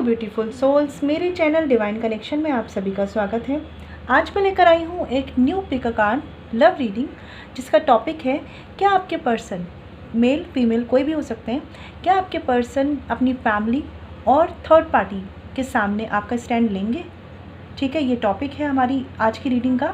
Beautiful souls, मेरे channel divine connection में आप सभी का स्वागत है। आज मैं लेकर आई हूँ एक new pick card love reading, जिसका टॉपिक है क्या आपके पर्सन, मेल फीमेल कोई भी हो सकते हैं, क्या आपके पर्सन अपनी फैमिली और थर्ड पार्टी के सामने आपका स्टैंड लेंगे। ठीक है, ये टॉपिक है हमारी आज की रीडिंग का।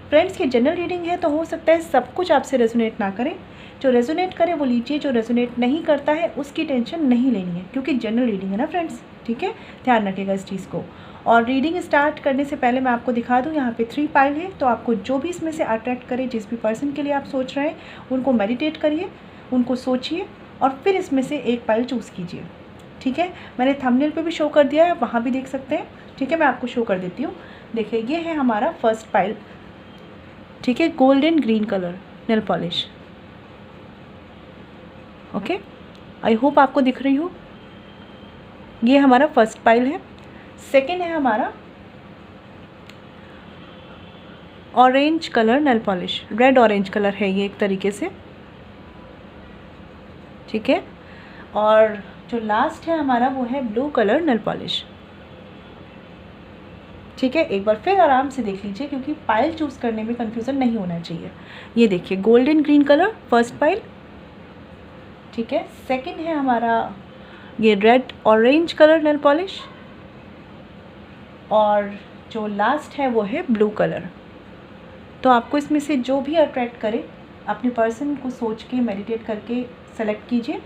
फ्रेंड्स, ये जनरल रीडिंग है तो हो सकता है सब कुछ आपसे रेजोनेट ना करें। जो रेजोनेट करे वो लीजिए, जो रेजोनेट नहीं करता है उसकी टेंशन नहीं लेनी है, क्योंकि जनरल रीडिंग है ना फ्रेंड्स। ठीक है, ध्यान रखिएगा इस चीज़ को। और रीडिंग स्टार्ट करने से पहले मैं आपको दिखा दूं, यहाँ पे 3 पाइल है, तो आपको जो भी इसमें से अट्रैक्ट करे, जिस भी पर्सन के लिए आप सोच रहे हैं उनको मेडिटेट करिए, उनको सोचिए और फिर इसमें से एक पाइल चूज़ कीजिए। ठीक है, मैंने थंबनेल पे भी शो कर दिया है, वहाँ भी देख सकते हैं। ठीक है, मैं आपको शो कर देती हूँ। देखिए, ये है हमारा फर्स्ट पाइल। ठीक है, golden green colour nail polish. Okay, I hope आपको दिख रही हो। ये हमारा फर्स्ट पाइल है। सेकेंड है हमारा orange colour nail polish, red orange colour है ये एक तरीके से। ठीक है, और जो लास्ट है हमारा वो है ब्लू कलर नेल पॉलिश। ठीक है, एक बार फिर आराम से देख लीजिए, क्योंकि पाइल चूज़ करने में कंफ्यूजन नहीं होना चाहिए। ये देखिए, golden green colour first pile. ठीक है, सेकंड है हमारा ये red orange colour nail polish, और जो लास्ट है वो है ब्लू कलर। तो आपको इसमें से जो भी अट्रैक्ट करे, अपने पर्सन को सोच के मेडिटेट करके सेलेक्ट कीजिए।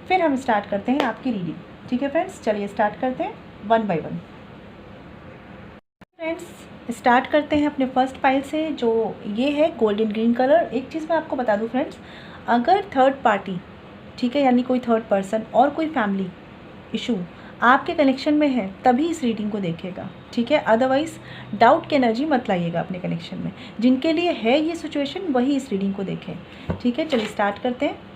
फिर हम स्टार्ट करते हैं आपकी रीडिंग। ठीक है फ्रेंड्स, चलिए स्टार्ट करते हैं 1 बाय 1। फ्रेंड्स, स्टार्ट करते हैं अपने फर्स्ट पाइल से, जो ये है गोल्डन ग्रीन कलर। एक चीज़ मैं आपको बता दूं फ्रेंड्स, अगर थर्ड पार्टी, ठीक है, यानी कोई थर्ड पर्सन और कोई फैमिली इशू आपके कनेक्शन में है, तभी इस रीडिंग को देखेगा। ठीक है, अदरवाइज़ डाउट की एनर्जी मत लाइएगा अपने कनेक्शन में। जिनके लिए है ये सिचुएशन वही इस रीडिंग को देखें। ठीक है, चलिए स्टार्ट करते हैं।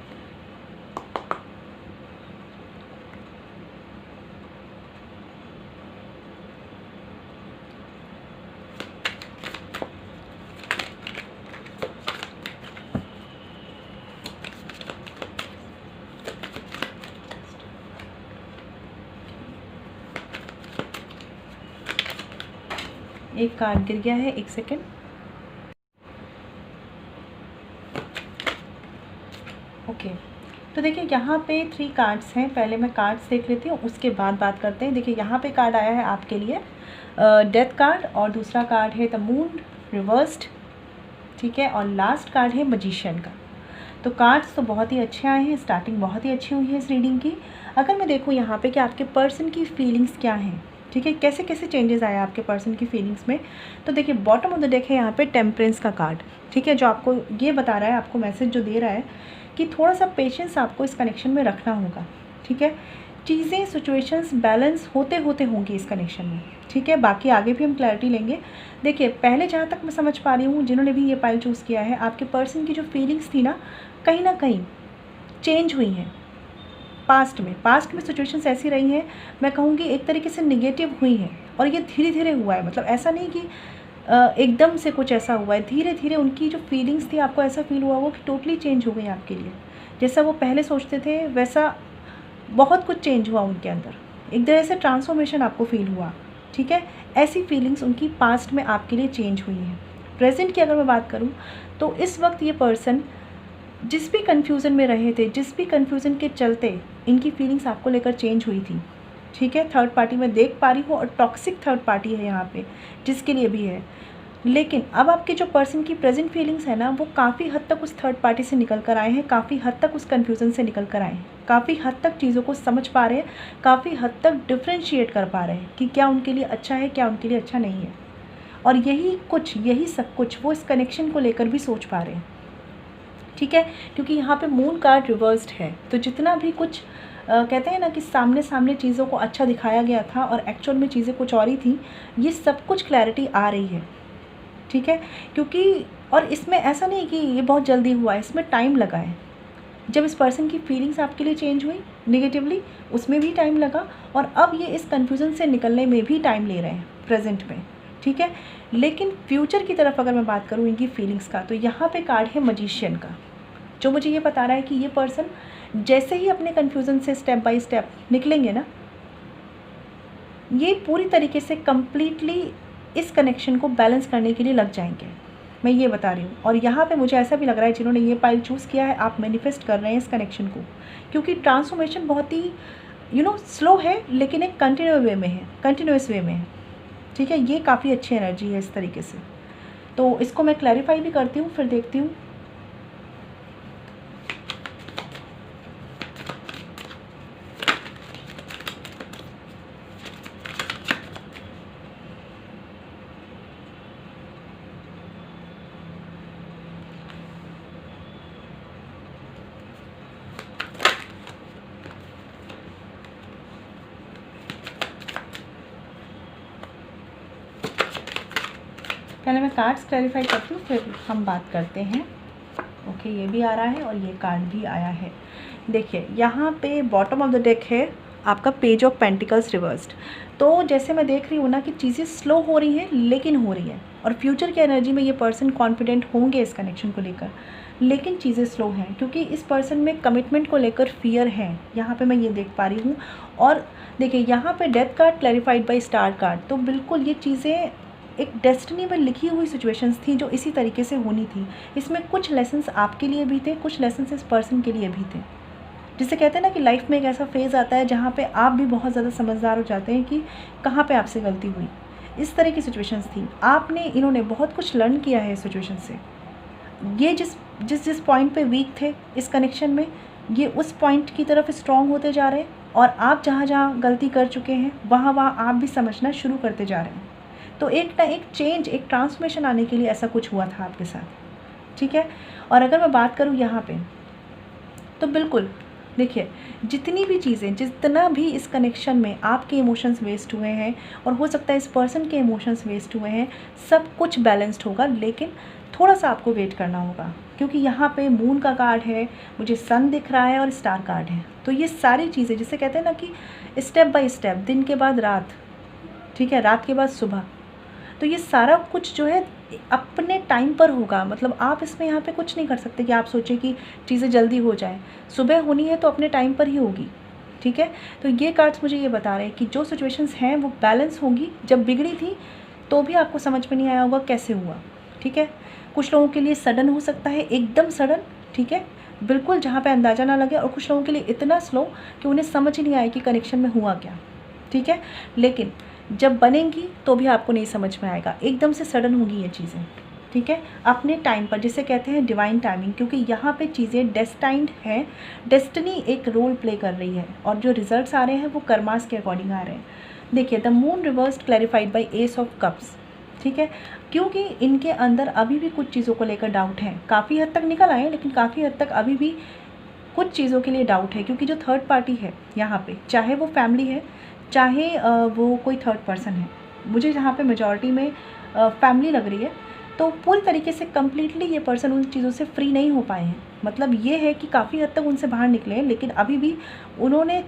एक कार्ड गिर गया है, एक सेकेंड। ओके, तो देखिए यहाँ पे 3 कार्ड्स हैं। पहले मैं कार्ड्स देख लेती हूँ, उसके बाद बात करते हैं। देखिए, यहाँ पे कार्ड आया है आपके लिए डेथ कार्ड, और दूसरा कार्ड है द मून रिवर्स्ड। ठीक है, और लास्ट कार्ड है मैजिशियन का। तो कार्ड्स तो बहुत ही अच्छे आए हैं, स्टार्टिंग बहुत ही अच्छी हुई है इस रीडिंग की। अगर मैं देखूँ यहाँ पे कि आपके पर्सन की फीलिंग्स क्या हैं, ठीक है, कैसे कैसे चेंजेस आए आपके पर्सन की फीलिंग्स में, तो देखिए बॉटम ऑफ द डेक है यहाँ पे टेम्परेंस का कार्ड। ठीक है, जो आपको ये बता रहा है, आपको मैसेज जो दे रहा है कि थोड़ा सा पेशेंस आपको इस कनेक्शन में रखना होगा। ठीक है, चीज़ें सिचुएशंस बैलेंस होते होते होंगी इस कनेक्शन में। ठीक है, बाकी आगे भी हम क्लैरिटी लेंगे। देखिए, पहले जहाँ तक मैं समझ पा रही हूँ, जिन्होंने भी ये पाइल चूज़ किया है, आपके पर्सन की जो फीलिंग्स थी ना कहीं चेंज हुई हैं। पास्ट में सिचुएशंस ऐसी रही हैं, मैं कहूँगी एक तरीके से निगेटिव हुई हैं, और ये धीरे धीरे हुआ है। मतलब ऐसा नहीं कि एकदम से कुछ ऐसा हुआ है, धीरे धीरे उनकी जो फीलिंग्स थी, आपको ऐसा फील हुआ वो कि टोटली चेंज हो गई आपके लिए। जैसा वो पहले सोचते थे वैसा बहुत कुछ चेंज हुआ उनके अंदर, एक तरह से ट्रांसफॉर्मेशन आपको फील हुआ। ठीक है, ऐसी फीलिंग्स उनकी पास्ट में आपके लिए चेंज हुई हैं। प्रेजेंट की अगर मैं बात करूँ तो इस वक्त ये पर्सन जिस भी कन्फ्यूज़न में रहे थे, जिस भी कन्फ्यूज़न के चलते इनकी फीलिंग्स आपको लेकर चेंज हुई थी। ठीक है, थर्ड पार्टी मैं देख पा रही हूँ, और टॉक्सिक थर्ड पार्टी है यहाँ पे, जिसके लिए भी है। लेकिन अब आपके जो पर्सन की प्रेजेंट फीलिंग्स है ना, वो काफ़ी हद तक उस थर्ड पार्टी से निकल कर आए हैं, काफ़ी हद तक उस कन्फ्यूज़न से निकल कर आए हैं, काफ़ी हद तक चीज़ों को समझ पा रहे हैं, काफ़ी हद तक डिफ्रेंशिएट कर पा रहे हैं कि क्या उनके लिए अच्छा है, क्या उनके लिए अच्छा नहीं है। और यही सब कुछ वो इस कनेक्शन को लेकर भी सोच पा रहे हैं। ठीक है, क्योंकि यहाँ पे मून कार्ड रिवर्स्ड है, तो जितना भी कुछ कहते हैं ना कि सामने चीज़ों को अच्छा दिखाया गया था और एक्चुअल में चीज़ें कुछ और ही थी, ये सब कुछ क्लैरिटी आ रही है। ठीक है, क्योंकि और इसमें ऐसा नहीं कि ये बहुत जल्दी हुआ है, इसमें टाइम लगा है। जब इस पर्सन की फीलिंग्स आपके लिए चेंज हुई नेगेटिवली, उसमें भी टाइम लगा, और अब ये इस कन्फ्यूज़न से निकलने में भी टाइम ले रहे हैं प्रेजेंट में। ठीक है, लेकिन फ्यूचर की तरफ अगर मैं बात करूँ इनकी फीलिंग्स का, तो यहाँ पे कार्ड है मैजिशियन का, जो मुझे ये बता रहा है कि ये पर्सन जैसे ही अपने कन्फ्यूज़न से स्टेप बाय स्टेप निकलेंगे ना, ये पूरी तरीके से कम्प्लीटली इस कनेक्शन को बैलेंस करने के लिए लग जाएंगे, मैं ये बता रही हूँ। और यहाँ पे मुझे ऐसा भी लग रहा है जिन्होंने ये पाइल चूज़ किया है, आप मैनिफेस्ट कर रहे हैं इस कनेक्शन को, क्योंकि ट्रांसफॉर्मेशन बहुत ही स्लो है, लेकिन एक कंटिन्यूस वे में है। ठीक है, ये काफ़ी अच्छी एनर्जी है इस तरीके से। तो इसको मैं क्लैरिफाई भी करती हूँ, फिर देखती हूँ। पहले मैं कार्ड्स क्लैरिफाई करती हूँ, फिर हम बात करते हैं। ओके, ये भी आ रहा है और ये कार्ड भी आया है। देखिए, यहाँ पे बॉटम ऑफ द डेक है आपका पेज ऑफ पेंटिकल्स रिवर्स्ड। तो जैसे मैं देख रही हूँ ना कि चीज़ें स्लो हो रही हैं, लेकिन हो रही है। और फ्यूचर की एनर्जी में ये पर्सन कॉन्फिडेंट होंगे इस कनेक्शन को लेकर, लेकिन चीज़ें स्लो हैं क्योंकि इस पर्सन में कमिटमेंट को लेकर फियर है, यहाँ पे मैं ये देख पा रही हूँ। और देखिए, यहाँ पे death card clarified by star card, तो बिल्कुल ये चीज़ें एक डेस्टिनी में लिखी हुई सिचुएशंस थी जो इसी तरीके से होनी थी। इसमें कुछ लेसन्स आपके लिए भी थे, कुछ लेसन्स इस पर्सन के लिए भी थे। जिसे कहते हैं ना कि लाइफ में एक ऐसा फेज़ आता है जहाँ पे आप भी बहुत ज़्यादा समझदार हो जाते हैं कि कहाँ पे आपसे गलती हुई। इस तरह की सिचुएशंस थी, इन्होंने बहुत कुछ लर्न किया है इस सिचुएशन से। ये जिस पॉइंट पे वीक थे इस कनेक्शन में, ये उस पॉइंट की तरफ स्ट्रॉन्ग होते जा रहे हैं। और आप जहाँ गलती कर चुके हैं वहाँ आप भी समझना शुरू करते जा रहे हैं। तो एक चेंज, एक ट्रांसफॉर्मेशन आने के लिए ऐसा कुछ हुआ था आपके साथ। ठीक है, और अगर मैं बात करूँ यहाँ पे, तो बिल्कुल देखिए, जितनी भी चीज़ें, जितना भी इस कनेक्शन में आपके इमोशंस वेस्ट हुए हैं, और हो सकता है इस पर्सन के इमोशंस वेस्ट हुए हैं, सब कुछ बैलेंस्ड होगा। लेकिन थोड़ा सा आपको वेट करना होगा, क्योंकि यहाँ पे मून का कार्ड है, मुझे सन दिख रहा है और स्टार कार्ड है। तो ये सारी चीज़ें, जिसे कहते हैं ना कि स्टेप बाय स्टेप, दिन के बाद रात, ठीक है, रात के बाद सुबह, तो ये सारा कुछ जो है अपने टाइम पर होगा। मतलब आप इसमें यहाँ पे कुछ नहीं कर सकते कि आप सोचें कि चीज़ें जल्दी हो जाए। सुबह होनी है तो अपने टाइम पर ही होगी। ठीक है, तो ये कार्ड्स मुझे ये बता रहे हैं कि जो सिचुएशंस हैं वो बैलेंस होंगी। जब बिगड़ी थी तो भी आपको समझ में नहीं आया होगा कैसे हुआ। ठीक है, कुछ लोगों के लिए सडन हो सकता है, एकदम सडन, ठीक है, बिल्कुल जहाँ पे अंदाज़ा ना लगे। और कुछ लोगों के लिए इतना स्लो कि उन्हें समझ ही नहीं आए कि कनेक्शन में हुआ क्या। ठीक है, लेकिन जब बनेंगी तो भी आपको नहीं समझ में आएगा, एकदम से सडन होगी ये चीज़ें। ठीक है, अपने टाइम पर, जिसे कहते हैं डिवाइन टाइमिंग, क्योंकि यहाँ पे चीज़ें डेस्टाइंड हैं, डेस्टिनी एक रोल प्ले कर रही है, और जो रिजल्ट्स आ रहे हैं वो कर्मास के अकॉर्डिंग आ रहे हैं। देखिए, the moon reversed clarified by S of cups. ठीक है, क्योंकि इनके अंदर अभी भी कुछ चीज़ों को लेकर डाउट है। काफ़ी हद तक निकल आए, लेकिन काफ़ी हद तक अभी भी कुछ चीज़ों के लिए डाउट है, क्योंकि जो थर्ड पार्टी है यहाँ पे, चाहे वो फैमिली है, चाहे वो कोई थर्ड पर्सन है, मुझे जहाँ पे मेजॉरिटी में फैमिली लग रही है, तो पूरी तरीके से कम्प्लीटली ये पर्सन उन चीज़ों से फ्री नहीं हो पाए हैं। मतलब ये है कि काफ़ी हद तक उनसे बाहर निकले हैं, लेकिन अभी भी उन्होंने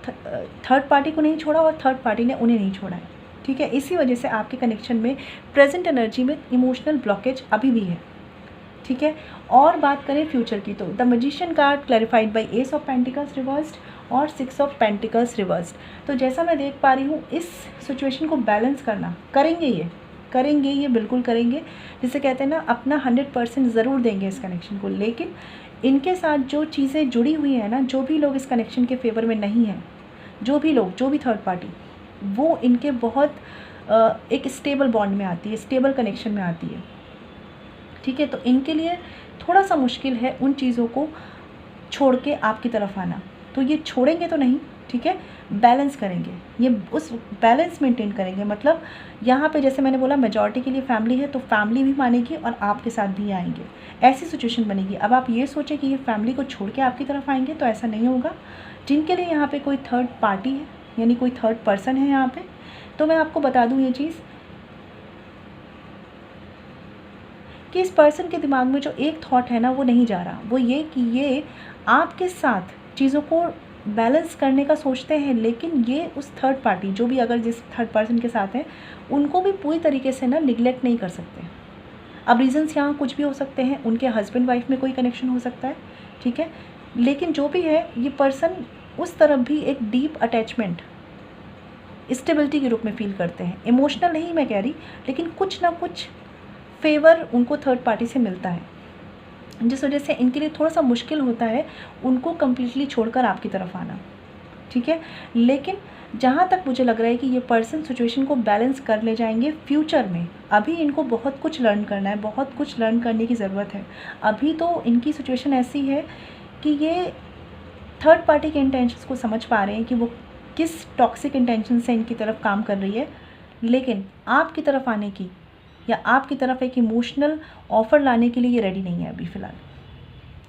थर्ड पार्टी को नहीं छोड़ा और थर्ड पार्टी ने उन्हें नहीं छोड़ा है। ठीक है, इसी वजह से आपके कनेक्शन में प्रेजेंट एनर्जी में इमोशनल ब्लॉकेज अभी भी है। ठीक है, और बात करें फ्यूचर की, तो the magician card clarified by S of pentacles reversed और 6 ऑफ पेंटिकल्स रिवर्स्ड। तो जैसा मैं देख पा रही हूँ, इस सिचुएशन को बैलेंस करेंगे ये बिल्कुल करेंगे। जिसे कहते हैं ना, अपना 100% ज़रूर देंगे इस कनेक्शन को। लेकिन इनके साथ जो चीज़ें जुड़ी हुई हैं ना, जो भी लोग इस कनेक्शन के फेवर में नहीं हैं, जो भी थर्ड पार्टी, वो इनके बहुत एक स्टेबल बॉन्ड में आती है, स्टेबल कनेक्शन में आती है। ठीक है, तो इनके लिए थोड़ा सा मुश्किल है उन चीज़ों को छोड़ के आपकी तरफ आना। तो ये छोड़ेंगे तो नहीं, ठीक है, बैलेंस करेंगे, ये उस बैलेंस मेंटेन करेंगे। मतलब यहाँ पे जैसे मैंने बोला, मेजॉरिटी के लिए फैमिली है, तो फैमिली भी मानेगी और आपके साथ भी आएंगे, ऐसी सिचुएशन बनेगी। अब आप ये सोचें कि ये फैमिली को छोड़ के आपकी तरफ आएंगे, तो ऐसा नहीं होगा। जिनके लिए यहाँ पे कोई थर्ड पार्टी है, यानी कोई थर्ड पर्सन है यहाँ पे, तो मैं आपको बता दूँ ये चीज़ कि इस पर्सन के दिमाग में जो एक थॉट है ना, वो नहीं जा रहा। वो ये कि ये आपके साथ चीज़ों को बैलेंस करने का सोचते हैं, लेकिन ये उस थर्ड पार्टी, जो भी अगर जिस थर्ड पर्सन के साथ हैं, उनको भी पूरी तरीके से ना निगलेक्ट नहीं कर सकते। अब रीजंस यहाँ कुछ भी हो सकते हैं, उनके हस्बैंड वाइफ में कोई कनेक्शन हो सकता है, ठीक है, लेकिन जो भी है, ये पर्सन उस तरफ भी एक डीप अटैचमेंट, स्टेबिलिटी के रूप में फील करते हैं। इमोशनल नहीं मैं कह रही, लेकिन कुछ ना कुछ फेवर उनको थर्ड पार्टी से मिलता है, जिस वजह से इनके लिए थोड़ा सा मुश्किल होता है उनको कम्प्लीटली छोड़कर आपकी तरफ आना, ठीक है। लेकिन जहाँ तक मुझे लग रहा है कि ये पर्सन सिचुएशन को बैलेंस कर ले जाएंगे फ्यूचर में। अभी इनको बहुत कुछ लर्न करना है, बहुत कुछ लर्न करने की ज़रूरत है। अभी तो इनकी सिचुएशन ऐसी है कि ये थर्ड पार्टी के इंटेंशंस को समझ पा रहे हैं कि वो किस टॉक्सिक इंटेंशन से इनकी तरफ काम कर रही है, लेकिन आपकी तरफ आने की या आपकी तरफ एक इमोशनल ऑफ़र लाने के लिए ये रेडी नहीं है अभी फ़िलहाल,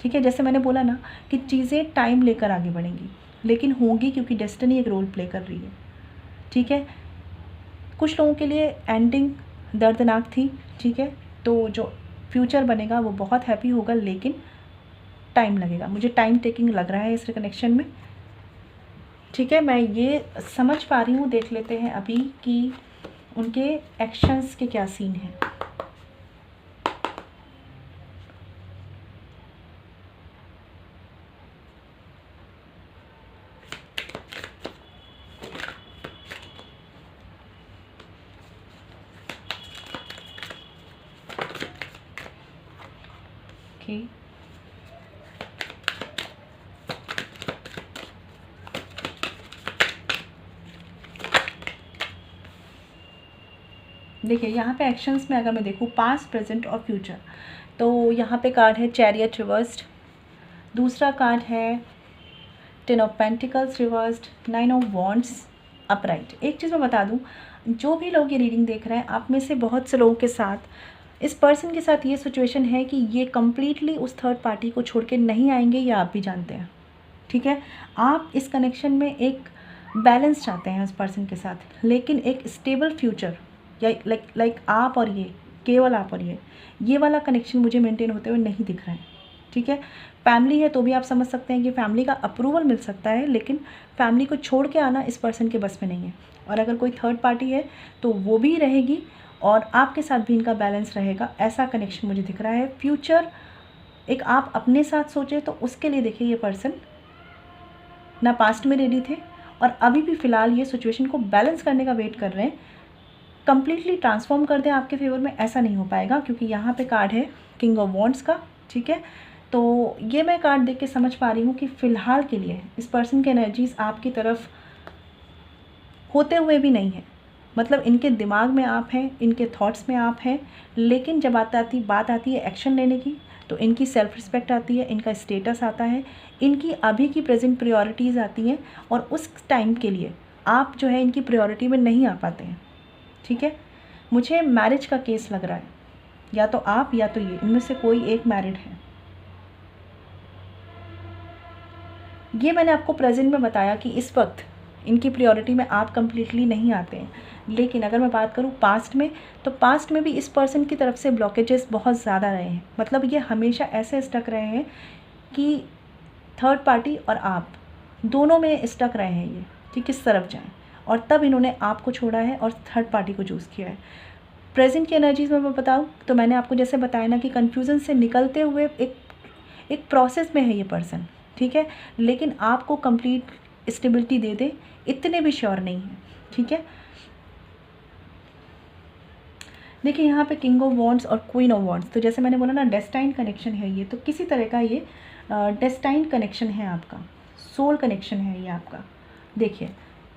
ठीक है। जैसे मैंने बोला ना कि चीज़ें टाइम लेकर आगे बढ़ेंगी, लेकिन होंगी क्योंकि डेस्टिनी एक रोल प्ले कर रही है, ठीक है। कुछ लोगों के लिए एंडिंग दर्दनाक थी, ठीक है, तो जो फ्यूचर बनेगा वो बहुत हैप्पी होगा, लेकिन टाइम लगेगा। मुझे टाइम टेकिंग लग रहा है इस कनेक्शन में, ठीक है। मैं ये समझ पा रही हूँ। देख लेते हैं अभी कि उनके एक्शंस के क्या सीन हैं। ओके, देखिए यहाँ पे एक्शंस में अगर मैं देखूँ पास्ट, प्रेजेंट और फ्यूचर, तो यहाँ पे कार्ड है चैरियट रिवर्स्ड, दूसरा कार्ड है 10 of pentacles reversed, 9 of wands upright. एक चीज़ मैं बता दूँ, जो भी लोग ये रीडिंग देख रहे हैं, आप में से बहुत से लोगों के साथ, इस पर्सन के साथ ये सिचुएशन है कि ये कम्प्लीटली उस थर्ड पार्टी को छोड़ के नहीं आएंगे, ये आप भी जानते हैं, ठीक है। आप इस कनेक्शन में एक बैलेंस चाहते हैं उस पर्सन के साथ, लेकिन एक स्टेबल फ्यूचर या लाइक आप और ये, केवल आप और ये वाला कनेक्शन मुझे मेंटेन होते हुए नहीं दिख रहा है, ठीक है। फैमिली है तो भी आप समझ सकते हैं कि फैमिली का अप्रूवल मिल सकता है, लेकिन फैमिली को छोड़ के आना इस पर्सन के बस में नहीं है। और अगर कोई थर्ड पार्टी है तो वो भी रहेगी और आपके साथ भी इनका बैलेंस रहेगा, ऐसा कनेक्शन मुझे दिख रहा है। फ्यूचर एक आप अपने साथ सोचें तो उसके लिए देखिए, ये पर्सन ना पास्ट में रेडी थे और अभी भी फ़िलहाल ये सिचुएशन को बैलेंस करने का वेट कर रहे हैं। कम्प्लीटली ट्रांसफॉर्म कर दें आपके फेवर में, ऐसा नहीं हो पाएगा, क्योंकि यहाँ पे कार्ड है किंग ऑफ वॉन्ड्स का, ठीक है। तो ये मैं कार्ड देख के समझ पा रही हूँ कि फ़िलहाल के लिए इस पर्सन की एनर्जीज़ आपकी तरफ होते हुए भी नहीं है, मतलब इनके दिमाग में आप हैं, इनके थॉट्स में आप हैं, लेकिन जब बात आती है एक्शन लेने की, तो इनकी सेल्फ रिस्पेक्ट आती है, इनका स्टेटस आता है, इनकी अभी की प्रेजेंट प्रायोरिटीज़ आती हैं, और उस टाइम के लिए आप जो है इनकी प्रायोरिटी में नहीं आ पाते हैं, ठीक है। मुझे मैरिज का केस लग रहा है, या तो आप या तो ये, इनमें से कोई एक मैरिड है। ये मैंने आपको प्रेजेंट में बताया कि इस वक्त इनकी प्रायोरिटी में आप कम्प्लीटली नहीं आते हैं, लेकिन अगर मैं बात करूँ पास्ट में, तो पास्ट में भी इस पर्सन की तरफ से ब्लॉकेजेस बहुत ज़्यादा रहे हैं। मतलब ये हमेशा ऐसे स्टक रहे हैं कि थर्ड पार्टी और आप दोनों में स्टक रहे हैं ये, कि किस तरफ जाएं, और तब इन्होंने आपको छोड़ा है और थर्ड पार्टी को चूज़ किया है। प्रेजेंट की एनर्जीज़ में मैं बताऊँ तो मैंने आपको जैसे बताया ना कि कन्फ्यूज़न से निकलते हुए एक प्रोसेस में है ये पर्सन, ठीक है, लेकिन आपको कंप्लीट स्टेबिलिटी दे दे इतने भी श्योर नहीं है, ठीक है। देखिए यहाँ पे किंग ऑफ वॉन्ड्स और क्वीन ऑफ वॉन्ड्स, तो जैसे मैंने बोला ना डेस्टाइन कनेक्शन है ये, तो किसी तरह का ये डेस्टाइन कनेक्शन है आपका, सोल कनेक्शन है ये आपका। देखिए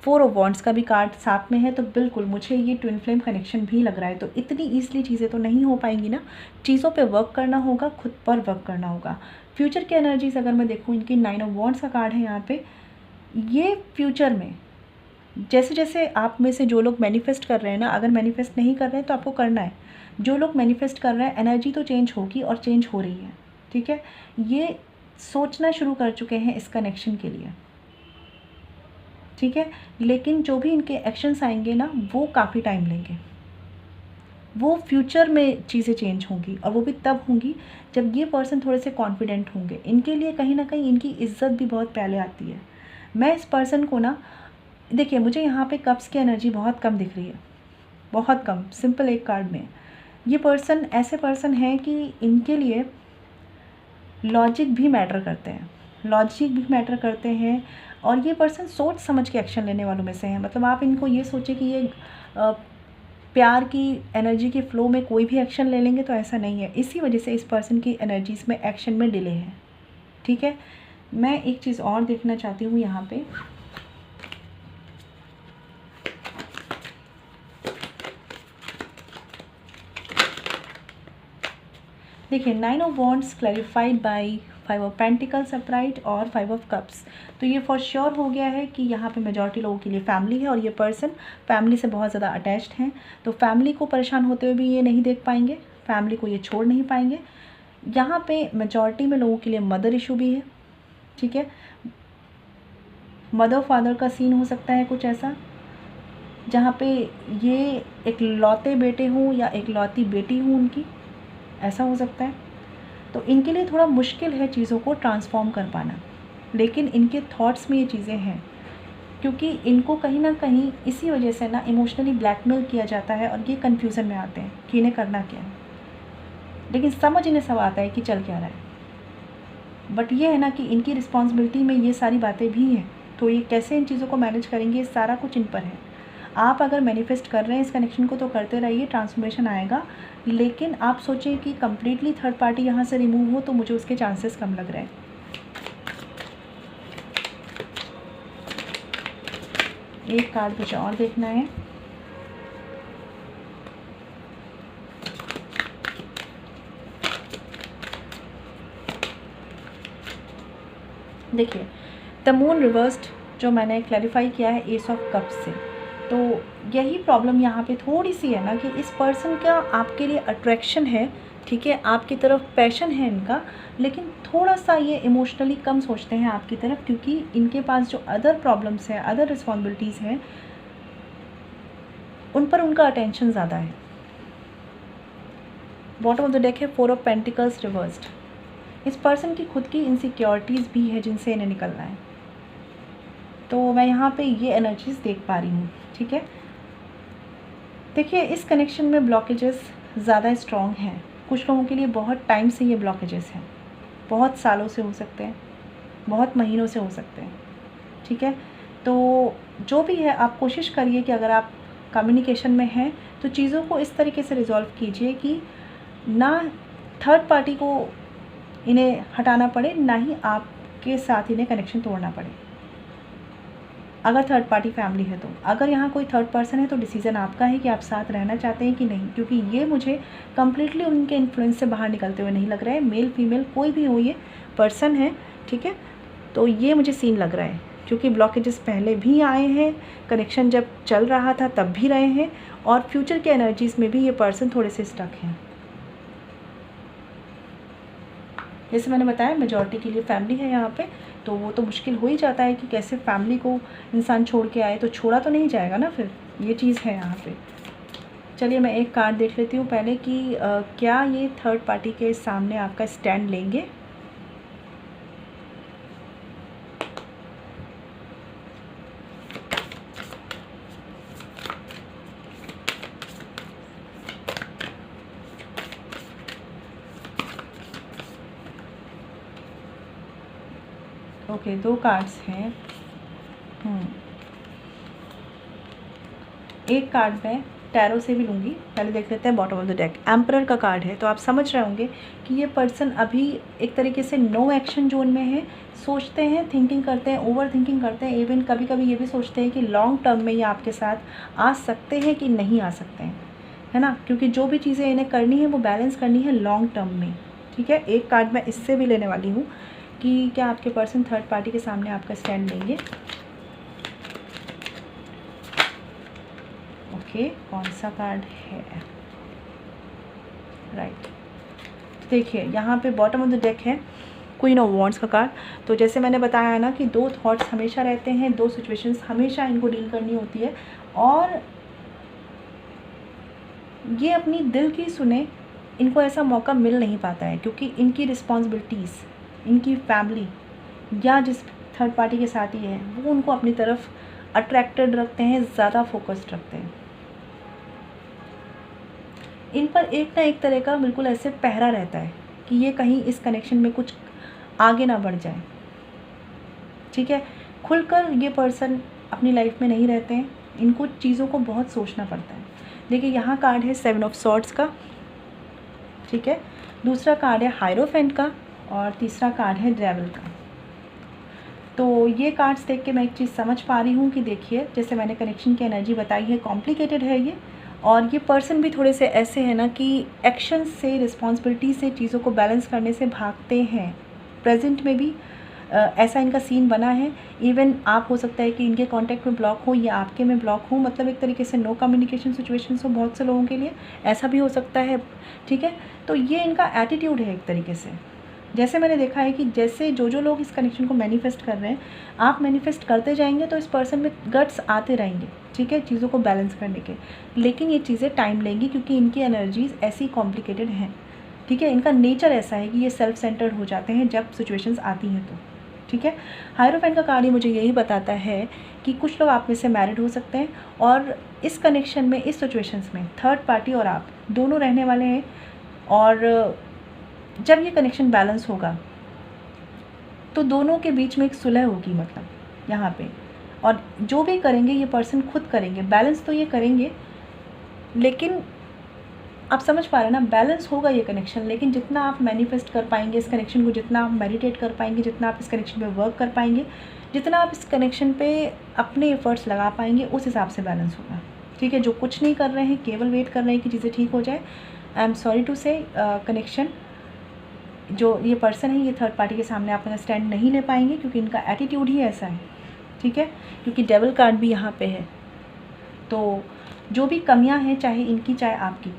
4 ऑफ वॉन्ड्स का भी कार्ड साथ में है, तो बिल्कुल मुझे ये ट्विन फ्लेम कनेक्शन भी लग रहा है। तो इतनी ईजिली चीज़ें तो नहीं हो पाएंगी ना, चीज़ों पे वर्क करना होगा, खुद पर वर्क करना होगा। फ्यूचर की एनर्जीज अगर मैं देखूँ, इनकी 9 ऑफ वॉन्ड्स का कार्ड है यहाँ पे। ये फ्यूचर में जैसे जैसे आप में से जो लोग मैनिफेस्ट कर रहे हैं ना, अगर मैनिफेस्ट नहीं कर रहे हैं तो आपको करना है, जो लोग मैनिफेस्ट कर रहे हैं एनर्जी तो चेंज होगी और चेंज हो रही है, ठीक है। ये सोचना शुरू कर चुके हैं इस कनेक्शन के लिए, ठीक है, लेकिन जो भी इनके एक्शंस आएंगे ना वो काफ़ी टाइम लेंगे, वो फ्यूचर में चीज़ें चेंज होंगी, और वो भी तब होंगी जब ये पर्सन थोड़े से कॉन्फिडेंट होंगे। इनके लिए कहीं ना कहीं इनकी इज्जत भी बहुत पहले आती है। मैं इस पर्सन को ना, देखिए मुझे यहाँ पे कप्स की एनर्जी बहुत कम दिख रही है, बहुत कम, सिंपल एक कार्ड में। ये ऐसे पर्सन है कि इनके लिए लॉजिक भी मैटर करते हैं, लॉजिक भी मैटर करते हैं, और ये पर्सन सोच समझ के एक्शन लेने वालों में से हैं। मतलब आप इनको ये सोचे कि ये प्यार की एनर्जी के फ्लो में कोई भी एक्शन ले लेंगे, तो ऐसा नहीं है। इसी वजह से इस पर्सन की एनर्जीज़ में एक्शन में डिले है, ठीक है। मैं एक चीज़ और देखना चाहती हूँ यहाँ पे। देखिए 9 of wands clarified by 5 of pentacles upright और 5 ऑफ कप्स। तो ये फॉर श्योर हो गया है कि यहाँ पे मेजॉरिटी लोगों के लिए फैमिली है, और ये पर्सन फैमिली से बहुत ज़्यादा अटैच्ड हैं। तो फैमिली को परेशान होते हुए भी ये नहीं देख पाएंगे, फैमिली को ये छोड़ नहीं पाएंगे। यहाँ पे मेजॉरिटी में लोगों के लिए मदर इशू भी है, ठीक है। मदर फादर का सीन हो सकता है कुछ ऐसा, जहाँ पे ये एक लौते बेटे हों या एक लौती बेटी हूँ उनकी, ऐसा हो सकता है। तो इनके लिए थोड़ा मुश्किल है चीज़ों को ट्रांसफॉर्म कर पाना, लेकिन इनके थॉट्स में ये चीज़ें हैं, क्योंकि इनको कहीं ना कहीं इसी वजह से ना इमोशनली ब्लैकमेल किया जाता है, और ये कन्फ्यूज़न में आते हैं कि इन्हें करना क्या है। लेकिन समझ इन्हें सब आता है कि चल क्या रहा है, बट ये है ना कि इनकी रिस्पॉन्सिबिलिटी में ये सारी बातें भी हैं। तो ये कैसे इन चीज़ों को मैनेज करेंगे, ये सारा कुछ इन पर है। आप अगर मैनिफेस्ट कर रहे हैं इस कनेक्शन को, तो करते रहिए, ट्रांसफॉर्मेशन आएगा। लेकिन आप सोचें कि कम्प्लीटली थर्ड पार्टी यहाँ से रिमूव हो, तो मुझे उसके चांसेस कम लग रहे हैं। एक कार्ड कुछ और देखना है। देखिए द मून रिवर्स्ड जो मैंने क्लैरिफाई किया है एस ऑफ कप्स से, तो यही प्रॉब्लम यहाँ पे थोड़ी सी है ना कि इस पर्सन का आपके लिए अट्रैक्शन है, ठीक है, आपकी तरफ पैशन है इनका, लेकिन थोड़ा सा ये इमोशनली कम सोचते हैं आपकी तरफ, क्योंकि इनके पास जो अदर प्रॉब्लम्स हैं, अदर रिस्पॉन्सिबिलिटीज़ हैं, उन पर उनका अटेंशन ज़्यादा है। बॉटम ऑफ द डेक है 4 ऑफ पेंटिकल्स रिवर्स्ड। इस पर्सन की खुद की इनसिक्योरिटीज़ भी है जिनसे इन्हें निकलना है। तो मैं यहाँ पे ये एनर्जीज़ देख पा रही हूँ, ठीक है। देखिए इस कनेक्शन में ब्लॉकेजेस ज़्यादा स्ट्रॉन्ग हैं। कुछ लोगों के लिए बहुत टाइम से ये ब्लॉकेजेस हैं, बहुत सालों से हो सकते हैं, बहुत महीनों से हो सकते हैं, ठीक है। तो जो भी है आप कोशिश करिए कि अगर आप कम्युनिकेशन में हैं तो चीज़ों को इस तरीके से रिजॉल्व कीजिए कि ना थर्ड पार्टी को इन्हें हटाना पड़े, ना ही आपके साथ इन्हें कनेक्शन तोड़ना पड़े। अगर थर्ड पार्टी फैमिली है तो, अगर यहाँ कोई थर्ड पर्सन है तो डिसीज़न आपका है कि आप साथ रहना चाहते हैं कि नहीं, क्योंकि ये मुझे कम्प्लीटली उनके इन्फ्लुएंस से बाहर निकलते हुए नहीं लग रहा है। मेल फीमेल कोई भी हो ये पर्सन है, ठीक है, तो ये मुझे सीन लग रहा है, क्योंकि ब्लॉकेजेस पहले भी आए हैं, कनेक्शन जब चल रहा था तब भी रहे हैं, और फ्यूचर के एनर्जीज़ में भी ये पर्सन थोड़े से स्टक हैं। जैसे मैंने बताया मेजॉरिटी के लिए फैमिली है यहाँ पे, तो वो तो मुश्किल हो ही जाता है कि कैसे फैमिली को इंसान छोड़ के आए, तो छोड़ा तो नहीं जाएगा ना फिर, ये चीज़ है यहाँ पे। चलिए मैं एक कार्ड देख लेती हूँ पहले कि क्या ये थर्ड पार्टी के सामने आपका स्टैंड लेंगे। ओके, 2 कार्ड्स हैं। एक कार्ड मैं टैरो से भी लूँगी। पहले देख लेते हैं bottom of the deck. Emperor का कार्ड है, तो आप समझ रहे होंगे कि ये पर्सन अभी एक तरीके से नो एक्शन जोन में है। सोचते हैं, थिंकिंग करते हैं, ओवर थिंकिंग करते हैं, इवन कभी कभी ये भी सोचते हैं कि लॉन्ग टर्म में ये आपके साथ आ सकते हैं कि नहीं आ सकते हैं, है ना, क्योंकि जो भी चीज़ें इन्हें करनी है वो बैलेंस करनी है लॉन्ग टर्म में, ठीक है। एक कार्ड मैं इससे भी लेने वाली हूँ कि क्या आपके पर्सन थर्ड पार्टी के सामने आपका स्टैंड लेंगे। ओके, कौन सा कार्ड है, राइट। देखिए यहाँ पे बॉटम ऑफ द डेक है क्वीन ऑफ वॉन्ड्स का कार्ड। तो जैसे मैंने बताया है ना कि 2 थॉट्स हमेशा रहते हैं, 2 सिचुएशंस हमेशा इनको डील करनी होती है, और ये अपनी दिल की सुने, इनको ऐसा मौका मिल नहीं पाता है, क्योंकि इनकी रिस्पॉन्सिबिलिटीज़, इनकी फैमिली या जिस थर्ड पार्टी के साथ ही है वो उनको अपनी तरफ अट्रैक्टेड रखते हैं, ज़्यादा फोकस्ड रखते हैं। इन पर एक ना एक तरह का बिल्कुल ऐसे पहरा रहता है कि ये कहीं इस कनेक्शन में कुछ आगे ना बढ़ जाए, ठीक है। खुलकर ये पर्सन अपनी लाइफ में नहीं रहते हैं, इनको चीज़ों को बहुत सोचना पड़ता है। देखिए यहाँ कार्ड है 7 ऑफ सॉर्ड्स का, ठीक है, दूसरा कार्ड है हायरोफेंट का और तीसरा कार्ड है डेविल का। तो ये कार्ड्स देख के मैं एक चीज़ समझ पा रही हूँ कि देखिए जैसे मैंने कनेक्शन की एनर्जी बताई है, कॉम्प्लिकेटेड है ये, और ये पर्सन भी थोड़े से ऐसे हैं ना कि एक्शन से, रिस्पॉन्सिबिलिटी से चीज़ों को बैलेंस करने से भागते हैं। प्रेजेंट में भी ऐसा इनका सीन बना है। इवन आप हो सकता है कि इनके कांटेक्ट में ब्लॉक हो या आपके में ब्लॉक हो, मतलब एक तरीके से नो कम्युनिकेशन सिचुएशंस हो बहुत से लोगों के लिए, ऐसा भी हो सकता है, ठीक है। तो ये इनका एटीट्यूड है एक तरीके से। जैसे मैंने देखा है कि जैसे जो लोग इस कनेक्शन को मैनिफेस्ट कर रहे हैं, आप मैनिफेस्ट करते जाएंगे तो इस पर्सन में गट्स आते रहेंगे, ठीक है, चीज़ों को बैलेंस करने के। लेकिन ये चीज़ें टाइम लेंगी क्योंकि इनकी एनर्जीज़ ऐसी कॉम्प्लिकेटेड हैं, ठीक है। इनका नेचर ऐसा है कि ये सेल्फ सेंटर्ड हो जाते हैं जब सिचुएशंस आती हैं तो, ठीक है। हायरोफेंट का कार्ड ही मुझे यही बताता है कि कुछ लोग आप में से मैरिड हो सकते हैं और इस कनेक्शन में, इस सिचुएशंस में थर्ड पार्टी और आप दोनों रहने वाले हैं। और जब ये कनेक्शन बैलेंस होगा तो दोनों के बीच में एक सुलह होगी, मतलब यहाँ पे। और जो भी करेंगे ये पर्सन खुद करेंगे, बैलेंस तो ये करेंगे, लेकिन आप समझ पा रहे हैं ना, बैलेंस होगा ये कनेक्शन। लेकिन जितना आप मैनिफेस्ट कर पाएंगे इस कनेक्शन को, जितना आप मेडिटेट कर पाएंगे, जितना आप इस कनेक्शन पे वर्क कर पाएंगे, जितना आप इस कनेक्शन पे अपने एफर्ट्स लगा पाएंगे, उस हिसाब से बैलेंस होगा, ठीक है। जो कुछ नहीं कर रहे हैं, केवल वेट कर रहे हैं कि चीज़ें ठीक हो जाए, आई एम सॉरी टू से, कनेक्शन जो ये पर्सन है ये थर्ड पार्टी के सामने अपना स्टैंड नहीं ले पाएंगे क्योंकि इनका एटीट्यूड ही ऐसा है, ठीक है। क्योंकि डेविल कार्ड भी यहाँ पे है। तो जो भी कमियाँ हैं, चाहे इनकी चाहे आपकी,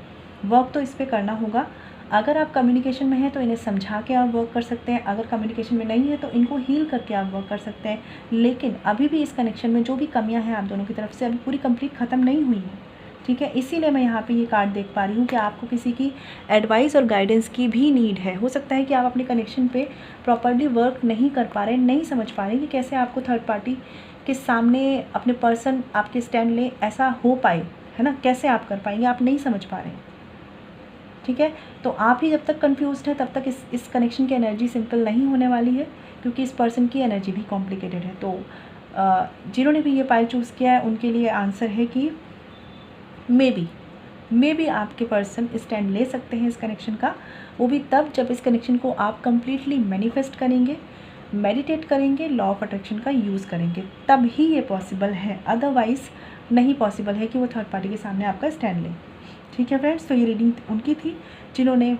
वर्क तो इस पर करना होगा। अगर आप कम्युनिकेशन में हैं तो इन्हें समझा के आप वर्क कर सकते हैं, अगर कम्युनिकेशन में नहीं है तो इनको हील करके आप वर्क कर सकते हैं। लेकिन अभी भी इस कनेक्शन में जो भी कमियां हैं आप दोनों की तरफ से अभी पूरी कंप्लीट ख़त्म नहीं हुई है, ठीक है। इसीलिए मैं यहाँ पे ये कार्ड देख पा रही हूँ कि आपको किसी की एडवाइस और गाइडेंस की भी नीड है। हो सकता है कि आप अपने कनेक्शन पे प्रॉपर्ली वर्क नहीं कर पा रहे, नहीं समझ पा रहे कि कैसे आपको थर्ड पार्टी के सामने अपने पर्सन आपके स्टैंड ले ऐसा हो पाए, है ना, कैसे आप कर पाएंगे, आप नहीं समझ पा रहे हैं, ठीक है। तो आप ही जब तक कंफ्यूज्ड है तब तक इस कनेक्शन की एनर्जी सिंपल नहीं होने वाली है क्योंकि इस पर्सन की एनर्जी भी कॉम्प्लिकेटेड है। तो जिन्होंने भी ये पाइल चूज़ किया है उनके लिए आंसर है कि मे बी आपके पर्सन स्टैंड ले सकते हैं इस कनेक्शन का, वो भी तब जब इस कनेक्शन को आप कम्प्लीटली मैनिफेस्ट करेंगे, मेडिटेट करेंगे, लॉ ऑफ अट्रैक्शन का यूज़ करेंगे, तब ही ये पॉसिबल है। अदरवाइज़ नहीं पॉसिबल है कि वो थर्ड पार्टी के सामने आपका स्टैंड ले, ठीक है फ्रेंड्स। तो ये रीडिंग उनकी थी जिन्होंने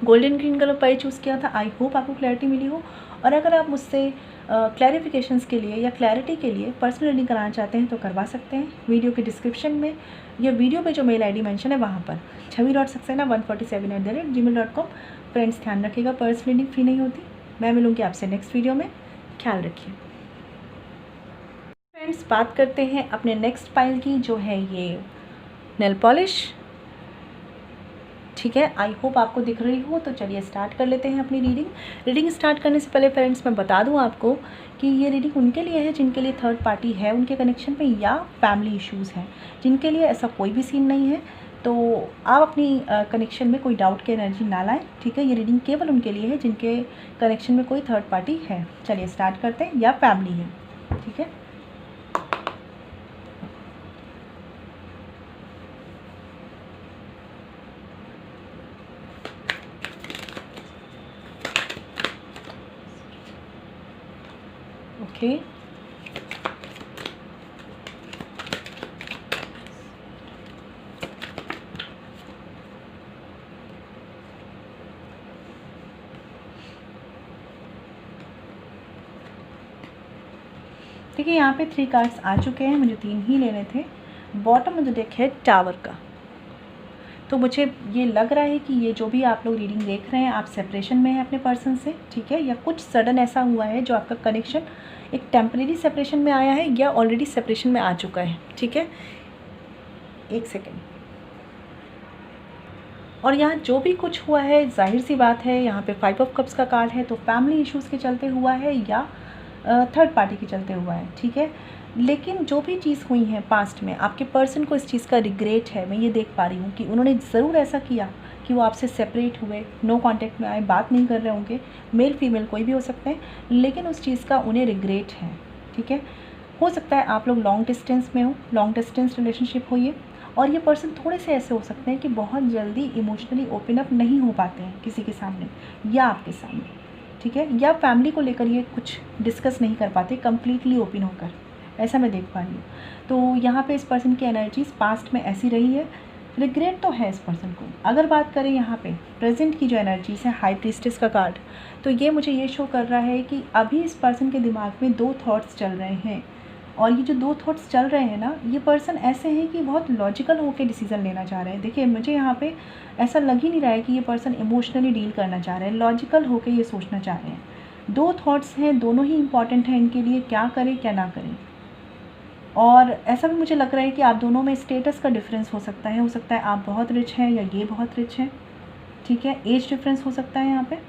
गोल्डन ग्रीन कलर पाई चूज़ किया था। आई होप आपको क्लैरिटी मिली हो। और अगर आप मुझसे क्लैरिफिकेशंस के लिए या क्लैरिटी के लिए पर्सनल रीडिंग कराना चाहते हैं तो करवा सकते हैं। वीडियो के डिस्क्रिप्शन में या वीडियो में जो मेल आईडी मेंशन है वहाँ पर chhavi.saxena147@gmail.com। फ्रेंड्स ध्यान रखिएगा, पर्सनल रीडिंग फ्री नहीं होती। मैं मिलूँगी आपसे नेक्स्ट वीडियो में, ख्याल रखिए फ्रेंड्स। बात करते हैं अपने नेक्स्ट पाइल की, जो है ये नेल पॉलिश, ठीक है। आई होप आपको दिख रही हो। तो चलिए स्टार्ट कर लेते हैं अपनी रीडिंग स्टार्ट करने से पहले फ्रेंड्स मैं बता दूं आपको कि ये रीडिंग उनके लिए है जिनके लिए थर्ड पार्टी है उनके कनेक्शन में, या फैमिली इश्यूज़ हैं। जिनके लिए ऐसा कोई भी सीन नहीं है तो आप अपनी कनेक्शन में कोई डाउट की एनर्जी ना लाएं, ठीक है। ये रीडिंग केवल उनके लिए है जिनके कनेक्शन में कोई थर्ड पार्टी है। चलिए स्टार्ट करते हैं, या फैमिली है, ठीक है। ओके, देखिए यहाँ पे 3 कार्ड्स आ चुके हैं, मुझे 3 ही लेने थे। बॉटम में जो डेक है टावर का, तो मुझे ये लग रहा है कि ये जो भी आप लोग रीडिंग देख रहे हैं आप सेपरेशन में हैं अपने पर्सन से, ठीक है। या कुछ सडन ऐसा हुआ है जो आपका कनेक्शन एक टेम्परेरी सेपरेशन में आया है या ऑलरेडी सेपरेशन में आ चुका है, ठीक है। एक सेकेंड। और यहाँ जो भी कुछ हुआ है जाहिर सी बात है, यहाँ पे 5 ऑफ कप्स का कार्ड है, तो फैमिली इश्यूज़ के चलते हुआ है या थर्ड पार्टी के चलते हुआ है, ठीक है। लेकिन जो भी चीज़ हुई है पास्ट में, आपके पर्सन को इस चीज़ का रिग्रेट है। मैं ये देख पा रही हूँ कि उन्होंने ज़रूर ऐसा किया कि वो आपसे सेपरेट हुए, नो कांटेक्ट में आए, बात नहीं कर रहे होंगे, मेल फीमेल कोई भी हो सकते हैं, लेकिन उस चीज़ का उन्हें रिग्रेट है। ठीक है, हो सकता है आप लोग लॉन्ग डिस्टेंस में हो, लॉन्ग डिस्टेंस रिलेशनशिप हो ये, और ये पर्सन थोड़े से ऐसे हो सकते हैं कि बहुत जल्दी इमोशनली ओपन अप नहीं हो पाते हैं किसी के सामने या आपके सामने। ठीक है, या फैमिली को लेकर ये कुछ डिस्कस नहीं कर पाते कम्प्लीटली ओपन होकर, ऐसा मैं देख पा रही हूँ। तो यहाँ पे इस पर्सन की एनर्जीज पास्ट में ऐसी रही है, रिग्रेट तो है इस पर्सन को। अगर बात करें यहाँ पे प्रेजेंट की जो एनर्जीज है, हाई प्रीस्टेस का कार्ड, तो ये मुझे ये शो कर रहा है कि अभी इस पर्सन के दिमाग में दो थॉट्स चल रहे हैं, और ये जो दो थॉट्स चल रहे हैं ना, ये पर्सन ऐसे हैं कि बहुत लॉजिकल होकर डिसीजन लेना चाह रहे हैं। देखिए, मुझे यहाँ पे ऐसा लग ही नहीं रहा है कि ये पर्सन इमोशनली डील करना चाह रहे हैं, लॉजिकल होकर ये सोचना चाह रहे हैं। दो थॉट्स हैं, दोनों ही इंपॉर्टेंट हैं इनके लिए, क्या करें क्या ना करें। और ऐसा भी मुझे लग रहा है कि आप दोनों में स्टेटस का डिफरेंस हो सकता है आप बहुत रिच हैं या ये बहुत रिच है। ठीक है, एज डिफरेंस हो सकता है यहाँ पे।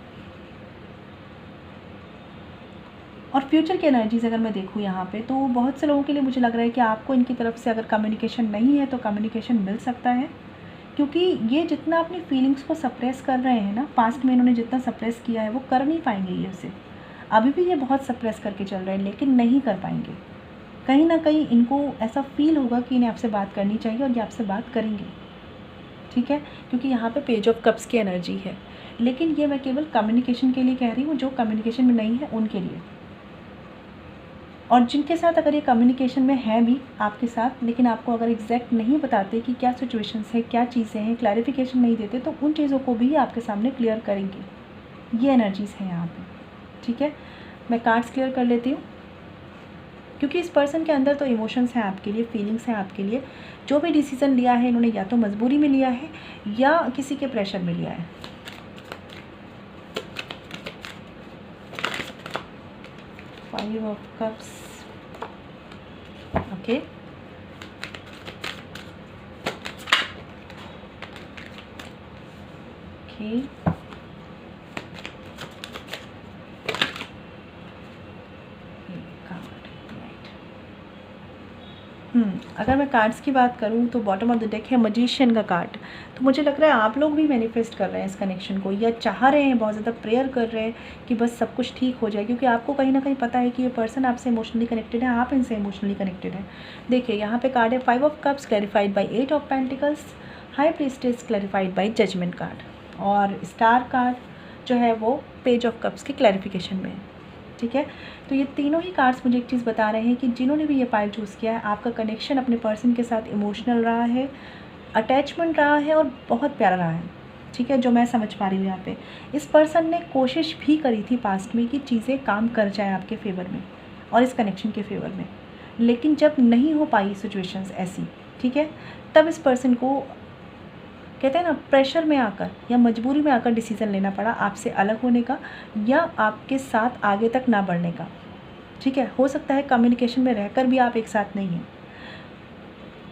और फ्यूचर की एनर्जीज अगर मैं देखूँ यहाँ पे, तो बहुत से लोगों के लिए मुझे लग रहा है कि आपको इनकी तरफ से अगर कम्युनिकेशन नहीं है तो कम्युनिकेशन मिल सकता है, क्योंकि ये जितना अपनी फीलिंग्स को सप्रेस कर रहे हैं ना, पास्ट में इन्होंने जितना सप्रेस किया है वो कर नहीं पाएंगे ये उसे। अभी भी ये बहुत सप्रेस करके चल रहे हैं, लेकिन नहीं कर पाएंगे। कहीं ना कहीं इनको ऐसा फील होगा कि इन्हें आपसे बात करनी चाहिए, और ये आपसे बात करेंगे। ठीक है, क्योंकि यहाँ पे पेज ऑफ कप्स की एनर्जी है, लेकिन ये मैं केवल कम्युनिकेशन के लिए कह रही हूँ, जो कम्युनिकेशन में नहीं है उनके लिए। और जिनके साथ अगर ये कम्युनिकेशन में है भी आपके साथ, लेकिन आपको अगर एग्जैक्ट नहीं बताते कि क्या सिचुएशंस है, क्या चीज़ें हैं, क्लैरिफिकेशन नहीं देते, तो उन चीज़ों को भी आपके सामने क्लियर करेंगे। ये एनर्जीज़ हैं यहाँ पे। ठीक है, मैं कार्ड्स क्लियर कर लेती हूँ, क्योंकि इस पर्सन के अंदर तो इमोशंस हैं आपके लिए, फीलिंग्स हैं आपके लिए। जो भी डिसीज़न लिया है इन्होंने या तो मजबूरी में लिया है या किसी के प्रेशर में लिया है। Five of cups, okay. Okay, अगर मैं कार्ड्स की बात करूँ तो बॉटम ऑफ द डेक है मजिशियन का कार्ड। तो मुझे लग रहा है आप लोग भी मैनिफेस्ट कर रहे हैं इस कनेक्शन को, या चाह रहे हैं, बहुत ज़्यादा प्रेयर कर रहे हैं कि बस सब कुछ ठीक हो जाए, क्योंकि आपको कहीं ना कहीं पता है कि ये पर्सन आपसे इमोशनली कनेक्टेड है, आप इनसे इमोशनली कनेक्टेड है। देखिए, यहाँ पे कार्ड है five of cups clarified by eight of pentacles, high priestess clarified by judgement card, और स्टार कार्ड जो है वो पेज ऑफ कप्स की क्लैरिफिकेशन में है। ठीक है, तो ये तीनों ही कार्ड्स मुझे एक चीज़ बता रहे हैं कि जिन्होंने भी ये पाइल चूज़ किया है, आपका कनेक्शन अपने पर्सन के साथ इमोशनल रहा है, अटैचमेंट रहा है, और बहुत प्यारा रहा है। ठीक है, जो मैं समझ पा रही हूँ यहाँ पे, इस पर्सन ने कोशिश भी करी थी पास्ट में कि चीज़ें काम कर जाए आपके फेवर में और इस कनेक्शन के फेवर में, लेकिन जब नहीं हो पाई सिचुएशंस ऐसी, ठीक है, तब इस पर्सन को कहते हैं ना, प्रेशर में आकर या मजबूरी में आकर डिसीज़न लेना पड़ा आपसे अलग होने का, या आपके साथ आगे तक ना बढ़ने का। ठीक है, हो सकता है कम्युनिकेशन में रहकर भी आप एक साथ नहीं हैं।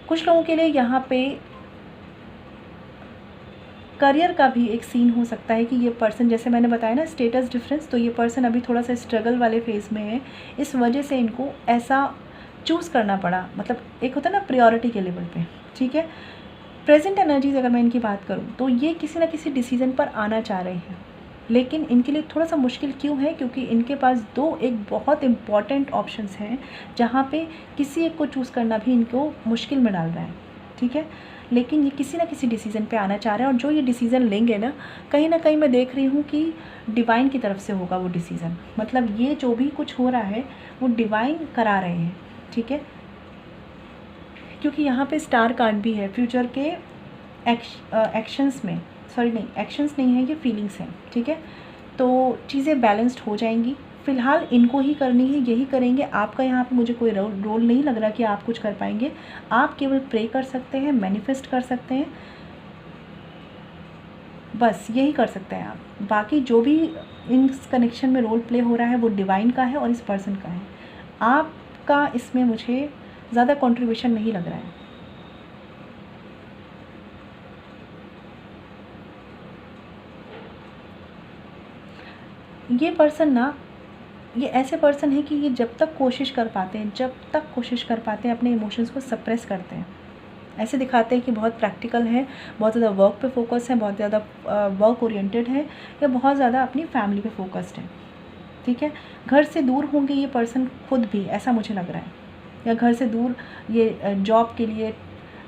कुछ लोगों के लिए यहाँ पे करियर का भी एक सीन हो सकता है कि ये पर्सन, जैसे मैंने बताया ना स्टेटस डिफरेंस, तो ये पर्सन अभी थोड़ा सा स्ट्रगल वाले फेज़ में है, इस वजह से इनको ऐसा चूज़ करना पड़ा, मतलब एक होता है ना प्रायोरिटी के लेवल पे। ठीक है, प्रेजेंट एनर्जीज अगर मैं इनकी बात करूँ तो ये किसी ना किसी डिसीज़न पर आना चाह रहे हैं, लेकिन इनके लिए थोड़ा सा मुश्किल क्यों है, क्योंकि इनके पास दो एक बहुत इम्पॉर्टेंट ऑप्शंस हैं जहाँ पे किसी एक को चूज़ करना भी इनको मुश्किल में डाल रहा है। ठीक है, लेकिन ये किसी ना किसी डिसीज़न पे आना चाह रहे हैं, और जो ये डिसीज़न लेंगे ना कहीं मैं देख रही हूँ कि डिवाइन की तरफ से होगा वो डिसीज़न, मतलब ये जो भी कुछ हो रहा है वो डिवाइन करा रहे हैं। ठीक है, क्योंकि यहाँ पे स्टार कार्ड भी है, फ्यूचर के एक्शंस में, सॉरी नहीं, एक्शंस नहीं है, ये फीलिंग्स हैं। ठीक है, तो चीज़ें बैलेंस्ड हो जाएंगी। फ़िलहाल इनको ही करनी है, यही करेंगे। आपका यहाँ पे मुझे कोई रोल नहीं लग रहा कि आप कुछ कर पाएंगे, आप केवल प्रे कर सकते हैं, मैनिफेस्ट कर सकते हैं, बस यही कर सकते हैं आप। बाकी जो भी इन कनेक्शन में रोल प्ले हो रहा है वो डिवाइन का है और इस पर्सन का है, आपका इसमें मुझे ज़्यादा कंट्रीब्यूशन नहीं लग रहा है। ये पर्सन ना ये ऐसे पर्सन है कि ये जब तक कोशिश कर पाते हैं अपने इमोशंस को सप्रेस करते हैं। ऐसे दिखाते हैं कि बहुत प्रैक्टिकल है, बहुत ज़्यादा वर्क पे फोकस है, बहुत ज़्यादा वर्क ओरिएंटेड है, या बहुत ज़्यादा अपनी फैमिली पे फोकस्ड है। ठीक है, घर से दूर होंगे ये पर्सन खुद भी, ऐसा मुझे लग रहा है, या घर से दूर ये जॉब के लिए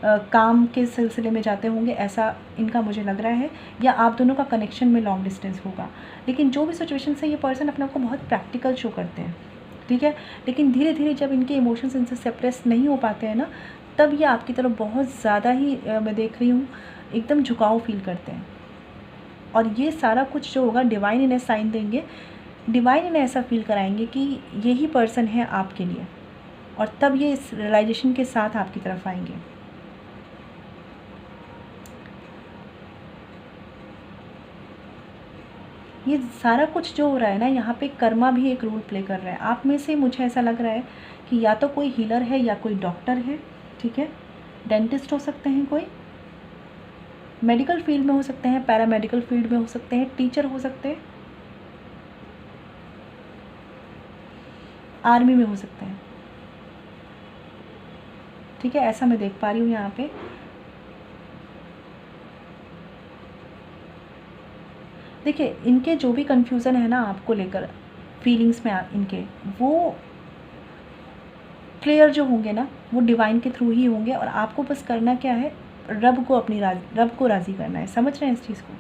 काम के सिलसिले में जाते होंगे, ऐसा इनका मुझे लग रहा है, या आप दोनों का कनेक्शन में लॉन्ग डिस्टेंस होगा। लेकिन जो भी सिचुएशन है, ये पर्सन अपने आप को बहुत प्रैक्टिकल शो करते हैं। ठीक है, लेकिन धीरे धीरे जब इनके इमोशंस इनसे सेपरेस नहीं हो पाते हैं ना, तब ये आपकी तरफ बहुत ज़्यादा ही मैं देख रही हूँ एकदम झुकाव फील करते हैं। और ये सारा कुछ जो होगा डिवाइन इन्हें साइन देंगे, डिवाइन इन्हें ऐसा फील कराएंगे कि यही पर्सन है आपके लिए, और तब ये इस रियलाइजेशन के साथ आपकी तरफ आएंगे। ये सारा कुछ जो हो रहा है ना, यहाँ पे कर्मा भी एक रोल प्ले कर रहा है। आप में से मुझे ऐसा लग रहा है कि या तो कोई हीलर है या कोई डॉक्टर है। ठीक है, डेंटिस्ट हो सकते हैं, कोई मेडिकल फील्ड में हो सकते हैं, पैरामेडिकल फील्ड में हो सकते हैं, टीचर हो सकते हैं, आर्मी में हो सकते हैं। ठीक है, ऐसा मैं देख पा रही हूँ यहाँ पे। देखिए, इनके जो भी कन्फ्यूज़न है ना आपको लेकर, फीलिंग्स में इनके, वो क्लियर जो होंगे ना, वो डिवाइन के थ्रू ही होंगे। और आपको बस करना क्या है, रब को राज़ी करना है। समझ रहे हैं इस चीज़ को?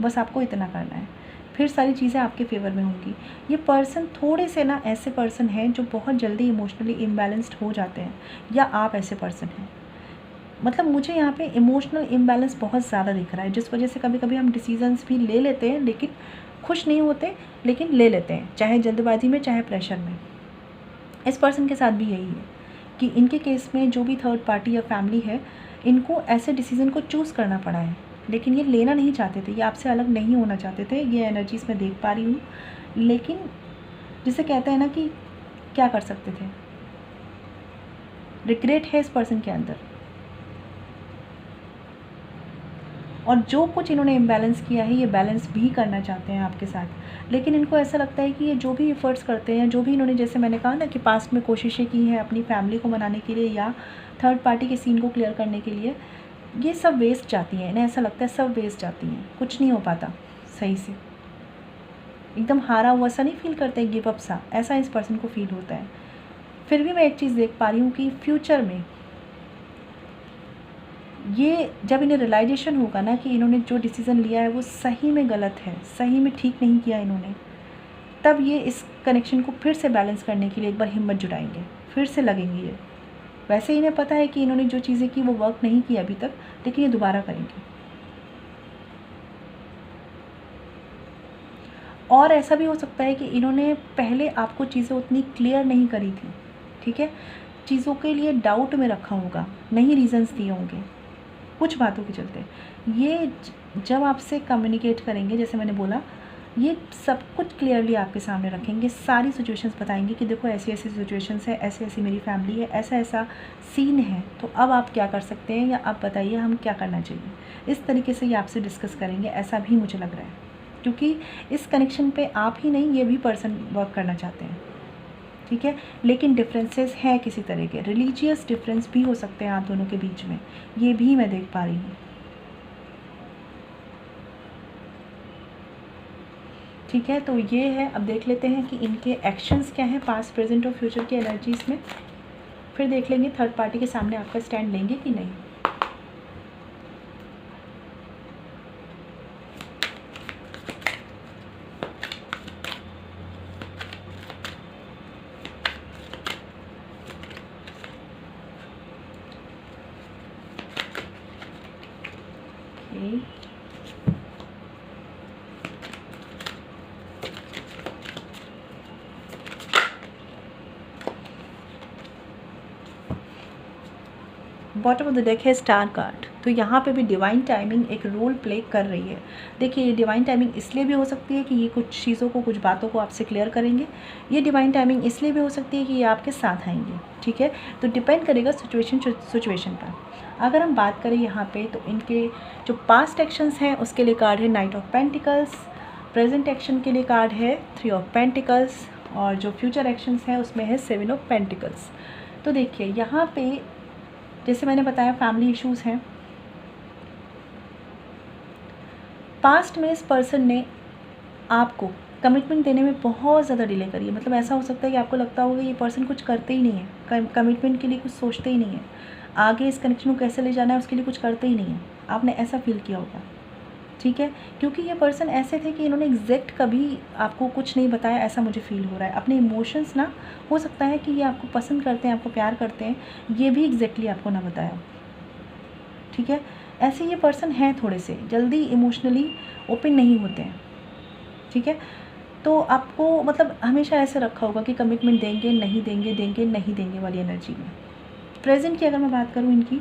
बस आपको इतना करना है, फिर सारी चीज़ें आपके फेवर में होंगी। ये पर्सन थोड़े से ना ऐसे पर्सन हैं जो बहुत जल्दी इमोशनली इम्बैलेंस्ड हो जाते हैं, या आप ऐसे पर्सन हैं। मतलब मुझे यहाँ पे इमोशनल इम्बैलेंस बहुत ज़्यादा दिख रहा है, जिस वजह से कभी कभी हम डिसीजंस भी ले लेते हैं, लेकिन खुश नहीं होते, लेकिन ले लेते हैं, चाहे जल्दबाजी में, चाहे प्रेशर में। इस पर्सन के साथ भी यही है कि इनके केस में जो भी थर्ड पार्टी या फैमिली है, इनको ऐसे डिसीज़न को चूज़ करना पड़ा है, लेकिन ये लेना नहीं चाहते थे, ये आपसे अलग नहीं होना चाहते थे। ये एनर्जीज़ मैं देख पा रही हूँ, लेकिन जिसे कहते हैं ना कि क्या कर सकते थे, रिग्रेट है इस पर्सन के अंदर। और जो कुछ इन्होंने इम्बैलेंस किया है, ये बैलेंस भी करना चाहते हैं आपके साथ। लेकिन इनको ऐसा लगता है कि ये जो भी एफर्ट्स करते हैं, जो भी इन्होंने, जैसे मैंने कहा ना कि पास्ट में कोशिशें की हैं अपनी फैमिली को मनाने के लिए या थर्ड पार्टी के सीन को क्लियर करने के लिए, ये सब वेस्ट जाती हैं। इन्हें ऐसा लगता है सब वेस्ट जाती हैं, कुछ नहीं हो पाता सही से, एकदम हारा हुआ सा नहीं फील करते, गिव अप सा, ऐसा इस पर्सन को फील होता है। फिर भी मैं एक चीज़ देख पा रही हूँ कि फ्यूचर में ये जब इन्हें रियलाइजेशन होगा ना कि इन्होंने जो डिसीज़न लिया है वो सही में गलत है, सही में ठीक नहीं किया इन्होंने, तब ये इस कनेक्शन को फिर से बैलेंस करने के लिए एक बार हिम्मत जुटाएंगे, फिर से लगेंगे ये। वैसे इन्हें पता है कि इन्होंने जो चीज़ें की वो वर्क नहीं की अभी तक, लेकिन ये दोबारा करेंगे। और ऐसा भी हो सकता है कि इन्होंने पहले आपको चीज़ें उतनी क्लियर नहीं करी थी। ठीक है, चीज़ों के लिए डाउट में रखा होगा, नहीं रीजंस दिए होंगे कुछ बातों के चलते। ये जब आपसे कम्युनिकेट करेंगे, जैसे मैंने बोला, ये सब कुछ क्लियरली आपके सामने रखेंगे, सारी सिचुएशंस बताएंगे कि देखो ऐसी ऐसी सिचुएशंस है, ऐसी ऐसी मेरी फैमिली है, ऐसा ऐसा सीन है, तो अब आप क्या कर सकते हैं, या अब बताइए हम क्या करना चाहिए। इस तरीके से ये आपसे डिस्कस करेंगे, ऐसा भी मुझे लग रहा है, क्योंकि इस कनेक्शन पे आप ही नहीं, ये भी पर्सन वर्क करना चाहते हैं। ठीक है, लेकिन डिफरेंसेस हैं किसी तरह के, रिलीजियस डिफरेंस भी हो सकते हैं आप दोनों के बीच में, ये भी मैं देख पा रही हूँ। ठीक है, तो ये है। अब देख लेते हैं कि इनके एक्शंस क्या हैं पास्ट, प्रेजेंट और फ्यूचर की एनर्जीज़ में। फिर देख लेंगे थर्ड पार्टी के सामने आपका स्टैंड लेंगे कि नहीं। बॉटम ऑफ द डेक है स्टार कार्ड, तो यहाँ पे भी डिवाइन टाइमिंग एक रोल प्ले कर रही है। देखिए, ये डिवाइन टाइमिंग इसलिए भी हो सकती है कि ये कुछ चीज़ों को, कुछ बातों को आपसे क्लियर करेंगे। ये डिवाइन टाइमिंग इसलिए भी हो सकती है कि ये आपके साथ आएंगे। ठीक है, तो डिपेंड करेगा सिचुएशन पर। अगर हम बात करें यहाँ पे, तो इनके जो पास्ट एक्शंस हैं उसके लिए कार्ड है night of pentacles, present action के लिए कार्ड है 3 ऑफ पेंटिकल्स, और जो फ्यूचर एक्शंस है उसमें है 7 ऑफ पेंटिकल्स। तो देखिए यहाँ पे जैसे मैंने बताया फैमिली इश्यूज़ हैं। पास्ट में इस पर्सन ने आपको कमिटमेंट देने में बहुत ज़्यादा डिले करी है। मतलब ऐसा हो सकता है कि आपको लगता होगा ये पर्सन कुछ करते ही नहीं है, कमिटमेंट के लिए कुछ सोचते ही नहीं है, आगे इस कनेक्शन को कैसे ले जाना है उसके लिए कुछ करते ही नहीं है। आपने ऐसा फील किया होगा, ठीक है, क्योंकि ये पर्सन ऐसे थे कि इन्होंने एग्जैक्ट कभी आपको कुछ नहीं बताया, ऐसा मुझे फील हो रहा है। अपने इमोशंस ना, हो सकता है कि ये आपको पसंद करते हैं, आपको प्यार करते हैं, ये भी एग्जैक्टली आपको ना बताया, ठीक है। ऐसे ये पर्सन हैं थोड़े से जल्दी इमोशनली ओपन नहीं होते हैं, ठीक है। तो आपको मतलब हमेशा ऐसे रखा होगा कि कमिटमेंट देंगे नहीं देंगे, देंगे नहीं देंगे वाली एनर्जी में। प्रेजेंट की अगर मैं बात करूँ इनकी,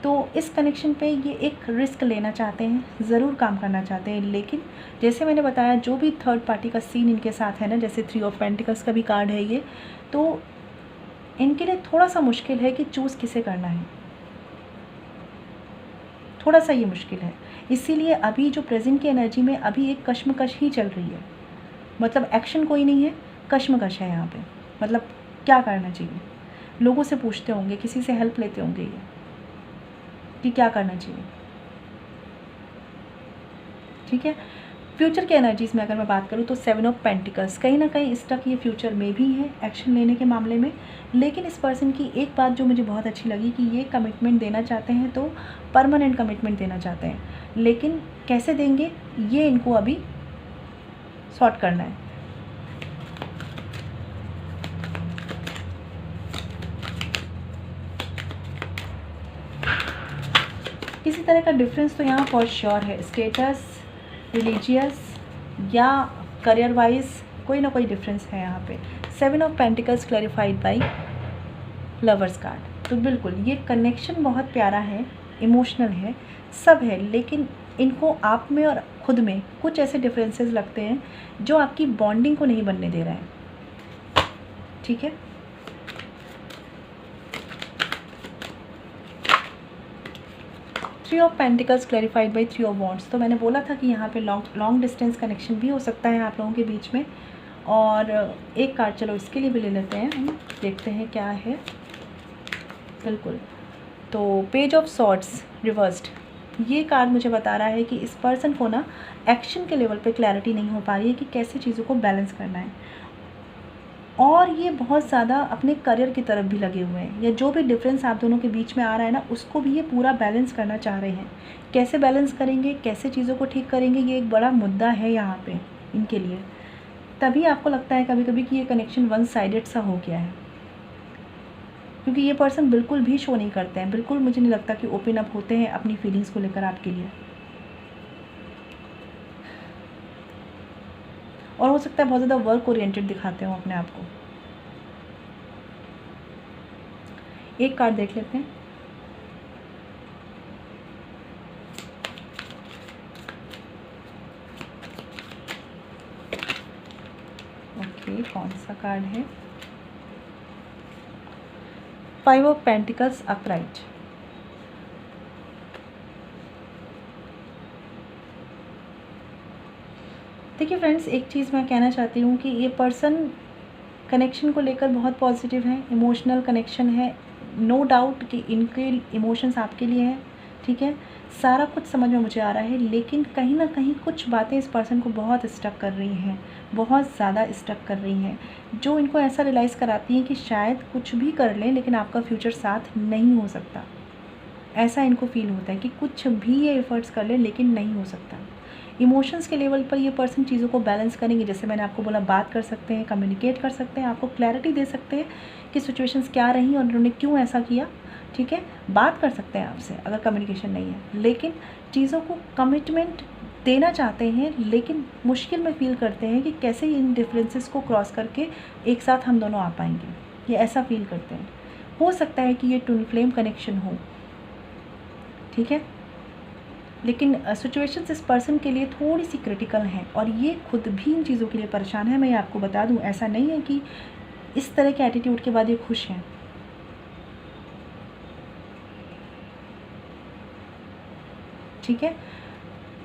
तो इस कनेक्शन पे ये एक रिस्क लेना चाहते हैं, ज़रूर काम करना चाहते हैं, लेकिन जैसे मैंने बताया जो भी थर्ड पार्टी का सीन इनके साथ है ना, जैसे 3 ऑफ पेंटिकल्स का भी कार्ड है ये, तो इनके लिए थोड़ा सा मुश्किल है कि चूज़ किसे करना है, थोड़ा सा ये मुश्किल है। इसीलिए अभी जो प्रेजेंट की एनर्जी में अभी एक कश्मकश ही चल रही है। मतलब एक्शन कोई नहीं है, कश्मकश है यहाँ पे। मतलब क्या करना चाहिए, लोगों से पूछते होंगे, किसी से हेल्प लेते होंगे ये कि क्या करना चाहिए, ठीक है। फ्यूचर के एनर्जीज़ में अगर मैं बात करूँ तो 7 ऑफ पेंटिकल्स कहीं ना कहीं स्टक ये फ्यूचर में भी है एक्शन लेने के मामले में। लेकिन इस पर्सन की एक बात जो मुझे बहुत अच्छी लगी कि ये कमिटमेंट देना चाहते हैं, तो परमानेंट कमिटमेंट देना चाहते हैं, लेकिन कैसे देंगे ये इनको अभी सॉर्ट करना है। किसी तरह का डिफरेंस तो यहाँ फॉर श्योर है, स्टेटस, रिलीजियस या करियर वाइज कोई ना कोई डिफरेंस है यहाँ पे। 7 of pentacles clarified by lovers card. तो बिल्कुल ये कनेक्शन बहुत प्यारा है, इमोशनल है, सब है, लेकिन इनको आप में और खुद में कुछ ऐसे डिफरेंसेस लगते हैं जो आपकी बॉन्डिंग को नहीं बनने दे रहा है, ठीक है। Three of pentacles clarified by 3 of wands. तो मैंने बोला था कि यहाँ पे लॉन्ग डिस्टेंस कनेक्शन भी हो सकता है आप लोगों के बीच में। और एक कार्ड चलो इसके लिए भी ले लेते हैं, हम देखते हैं क्या है। बिल्कुल, तो पेज ऑफ सॉर्ड्स रिवर्स्ड, ये कार्ड मुझे बता रहा है कि इस पर्सन को ना एक्शन के लेवल पे क्लैरिटी नहीं हो पा रही है कि कैसे चीज़ों को बैलेंस करना है, और ये बहुत ज़्यादा अपने करियर की तरफ भी लगे हुए हैं, या जो भी डिफरेंस आप दोनों के बीच में आ रहा है ना उसको भी ये पूरा बैलेंस करना चाह रहे हैं। कैसे बैलेंस करेंगे, कैसे चीज़ों को ठीक करेंगे, ये एक बड़ा मुद्दा है यहाँ पे इनके लिए। तभी आपको लगता है कभी कभी कि ये कनेक्शन वन साइडेड सा हो गया है, क्योंकि ये पर्सन बिल्कुल भी शो नहीं करते हैं, बिल्कुल मुझे नहीं लगता कि ओपन अप होते हैं अपनी फीलिंग्स को लेकर आपके लिए। और हो सकता है बहुत ज़्यादा वर्क ओरिएंटेड दिखाते हो अपने आप को। एक कार्ड देख लेते हैं। ओके, कौन सा कार्ड है? 5 ऑफ पेंटिकल्स अपराइट। देखिए फ्रेंड्स, एक चीज़ मैं कहना चाहती हूँ कि ये पर्सन कनेक्शन को लेकर बहुत पॉजिटिव है, इमोशनल कनेक्शन है, नो डाउट कि इनके इमोशंस आपके लिए हैं, ठीक है, सारा कुछ समझ में मुझे आ रहा है। लेकिन कहीं ना कहीं कुछ बातें इस पर्सन को बहुत स्टक कर रही हैं, बहुत ज़्यादा स्टक कर रही हैं, जो इनको ऐसा रियलाइज़ कराती हैं कि शायद कुछ भी कर लें लेकिन आपका फ्यूचर साथ नहीं हो सकता। ऐसा इनको फील होता है कि कुछ भी ये एफर्ट्स कर लें लेकिन नहीं हो सकता। इमोशंस के लेवल पर ये पर्सन चीज़ों को बैलेंस करेंगे, जैसे मैंने आपको बोला, बात कर सकते हैं, कम्युनिकेट कर सकते हैं, आपको क्लैरिटी दे सकते हैं कि सिचुएशंस क्या रही और उन्होंने क्यों ऐसा किया, ठीक है, बात कर सकते हैं आपसे अगर कम्युनिकेशन नहीं है। लेकिन चीज़ों को कमिटमेंट देना चाहते हैं, लेकिन मुश्किल में फील करते हैं कि कैसे इन डिफरेंसेस को क्रॉस करके एक साथ हम दोनों आ पाएंगे, ये ऐसा फील करते हैं। हो सकता है कि ये ट्विन फ्लेम कनेक्शन हो, ठीक है, लेकिन सिचुएशंस इस पर्सन के लिए थोड़ी सी क्रिटिकल हैं और ये खुद भी इन चीज़ों के लिए परेशान है। मैं ये आपको बता दूं, ऐसा नहीं है कि इस तरह के एटीट्यूड के बाद ये खुश हैं। ठीक है,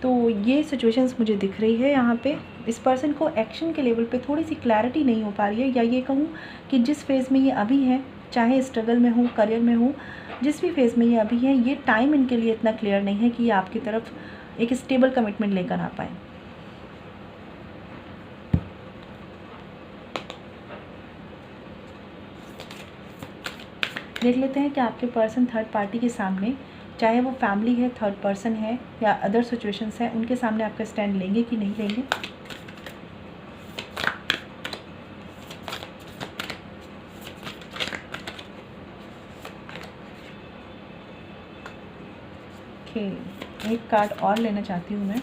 तो ये सिचुएशंस मुझे दिख रही है यहाँ पे। इस पर्सन को एक्शन के लेवल पे थोड़ी सी क्लैरिटी नहीं हो पा रही है, या ये कहूँ कि जिस फेज़ में ये अभी है, चाहे स्ट्रगल में हो, करियर में हो, जिस भी फेज़ में ये अभी है, ये टाइम इनके लिए इतना क्लियर नहीं है कि ये आपकी तरफ एक स्टेबल कमिटमेंट लेकर आ पाए। देख लेते हैं कि आपके पर्सन थर्ड पार्टी के सामने, चाहे वो फैमिली है, थर्ड पर्सन है या अदर सिचुएशंस है, उनके सामने आपका स्टैंड लेंगे कि नहीं लेंगे। ओके, एक कार्ड और लेना चाहती हूँ मैं।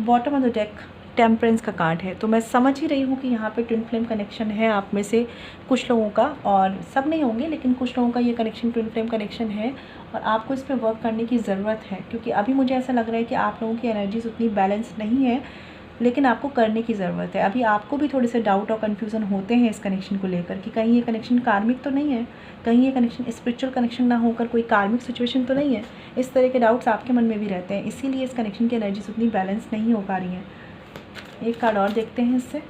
Bottom of the deck temperance का कार्ड है। तो मैं समझ ही रही हूँ कि यहाँ पे ट्विन फ्लेम कनेक्शन है आप में से कुछ लोगों का, और सब नहीं होंगे लेकिन कुछ लोगों का ये कनेक्शन ट्विन फ्लेम कनेक्शन है, और आपको इस पर वर्क करने की ज़रूरत है, क्योंकि अभी मुझे ऐसा लग रहा है कि आप लोगों की एनर्जीज उतनी बैलेंस नहीं है, लेकिन आपको करने की ज़रूरत है। अभी आपको भी थोड़े से डाउट और कन्फ्यूज़न होते हैं इस कनेक्शन को लेकर कि कहीं ये कनेक्शन कार्मिक तो नहीं है, कहीं ये कनेक्शन स्पिरिचुअल कनेक्शन ना होकर कोई कार्मिक सिचुएशन तो नहीं है। इस तरह के डाउट्स आपके मन में भी रहते हैं, इसीलिए इस कनेक्शन की एनर्जीज उतनी बैलेंस नहीं हो पा रही हैं। एक कार्ड और देखते हैं इससे।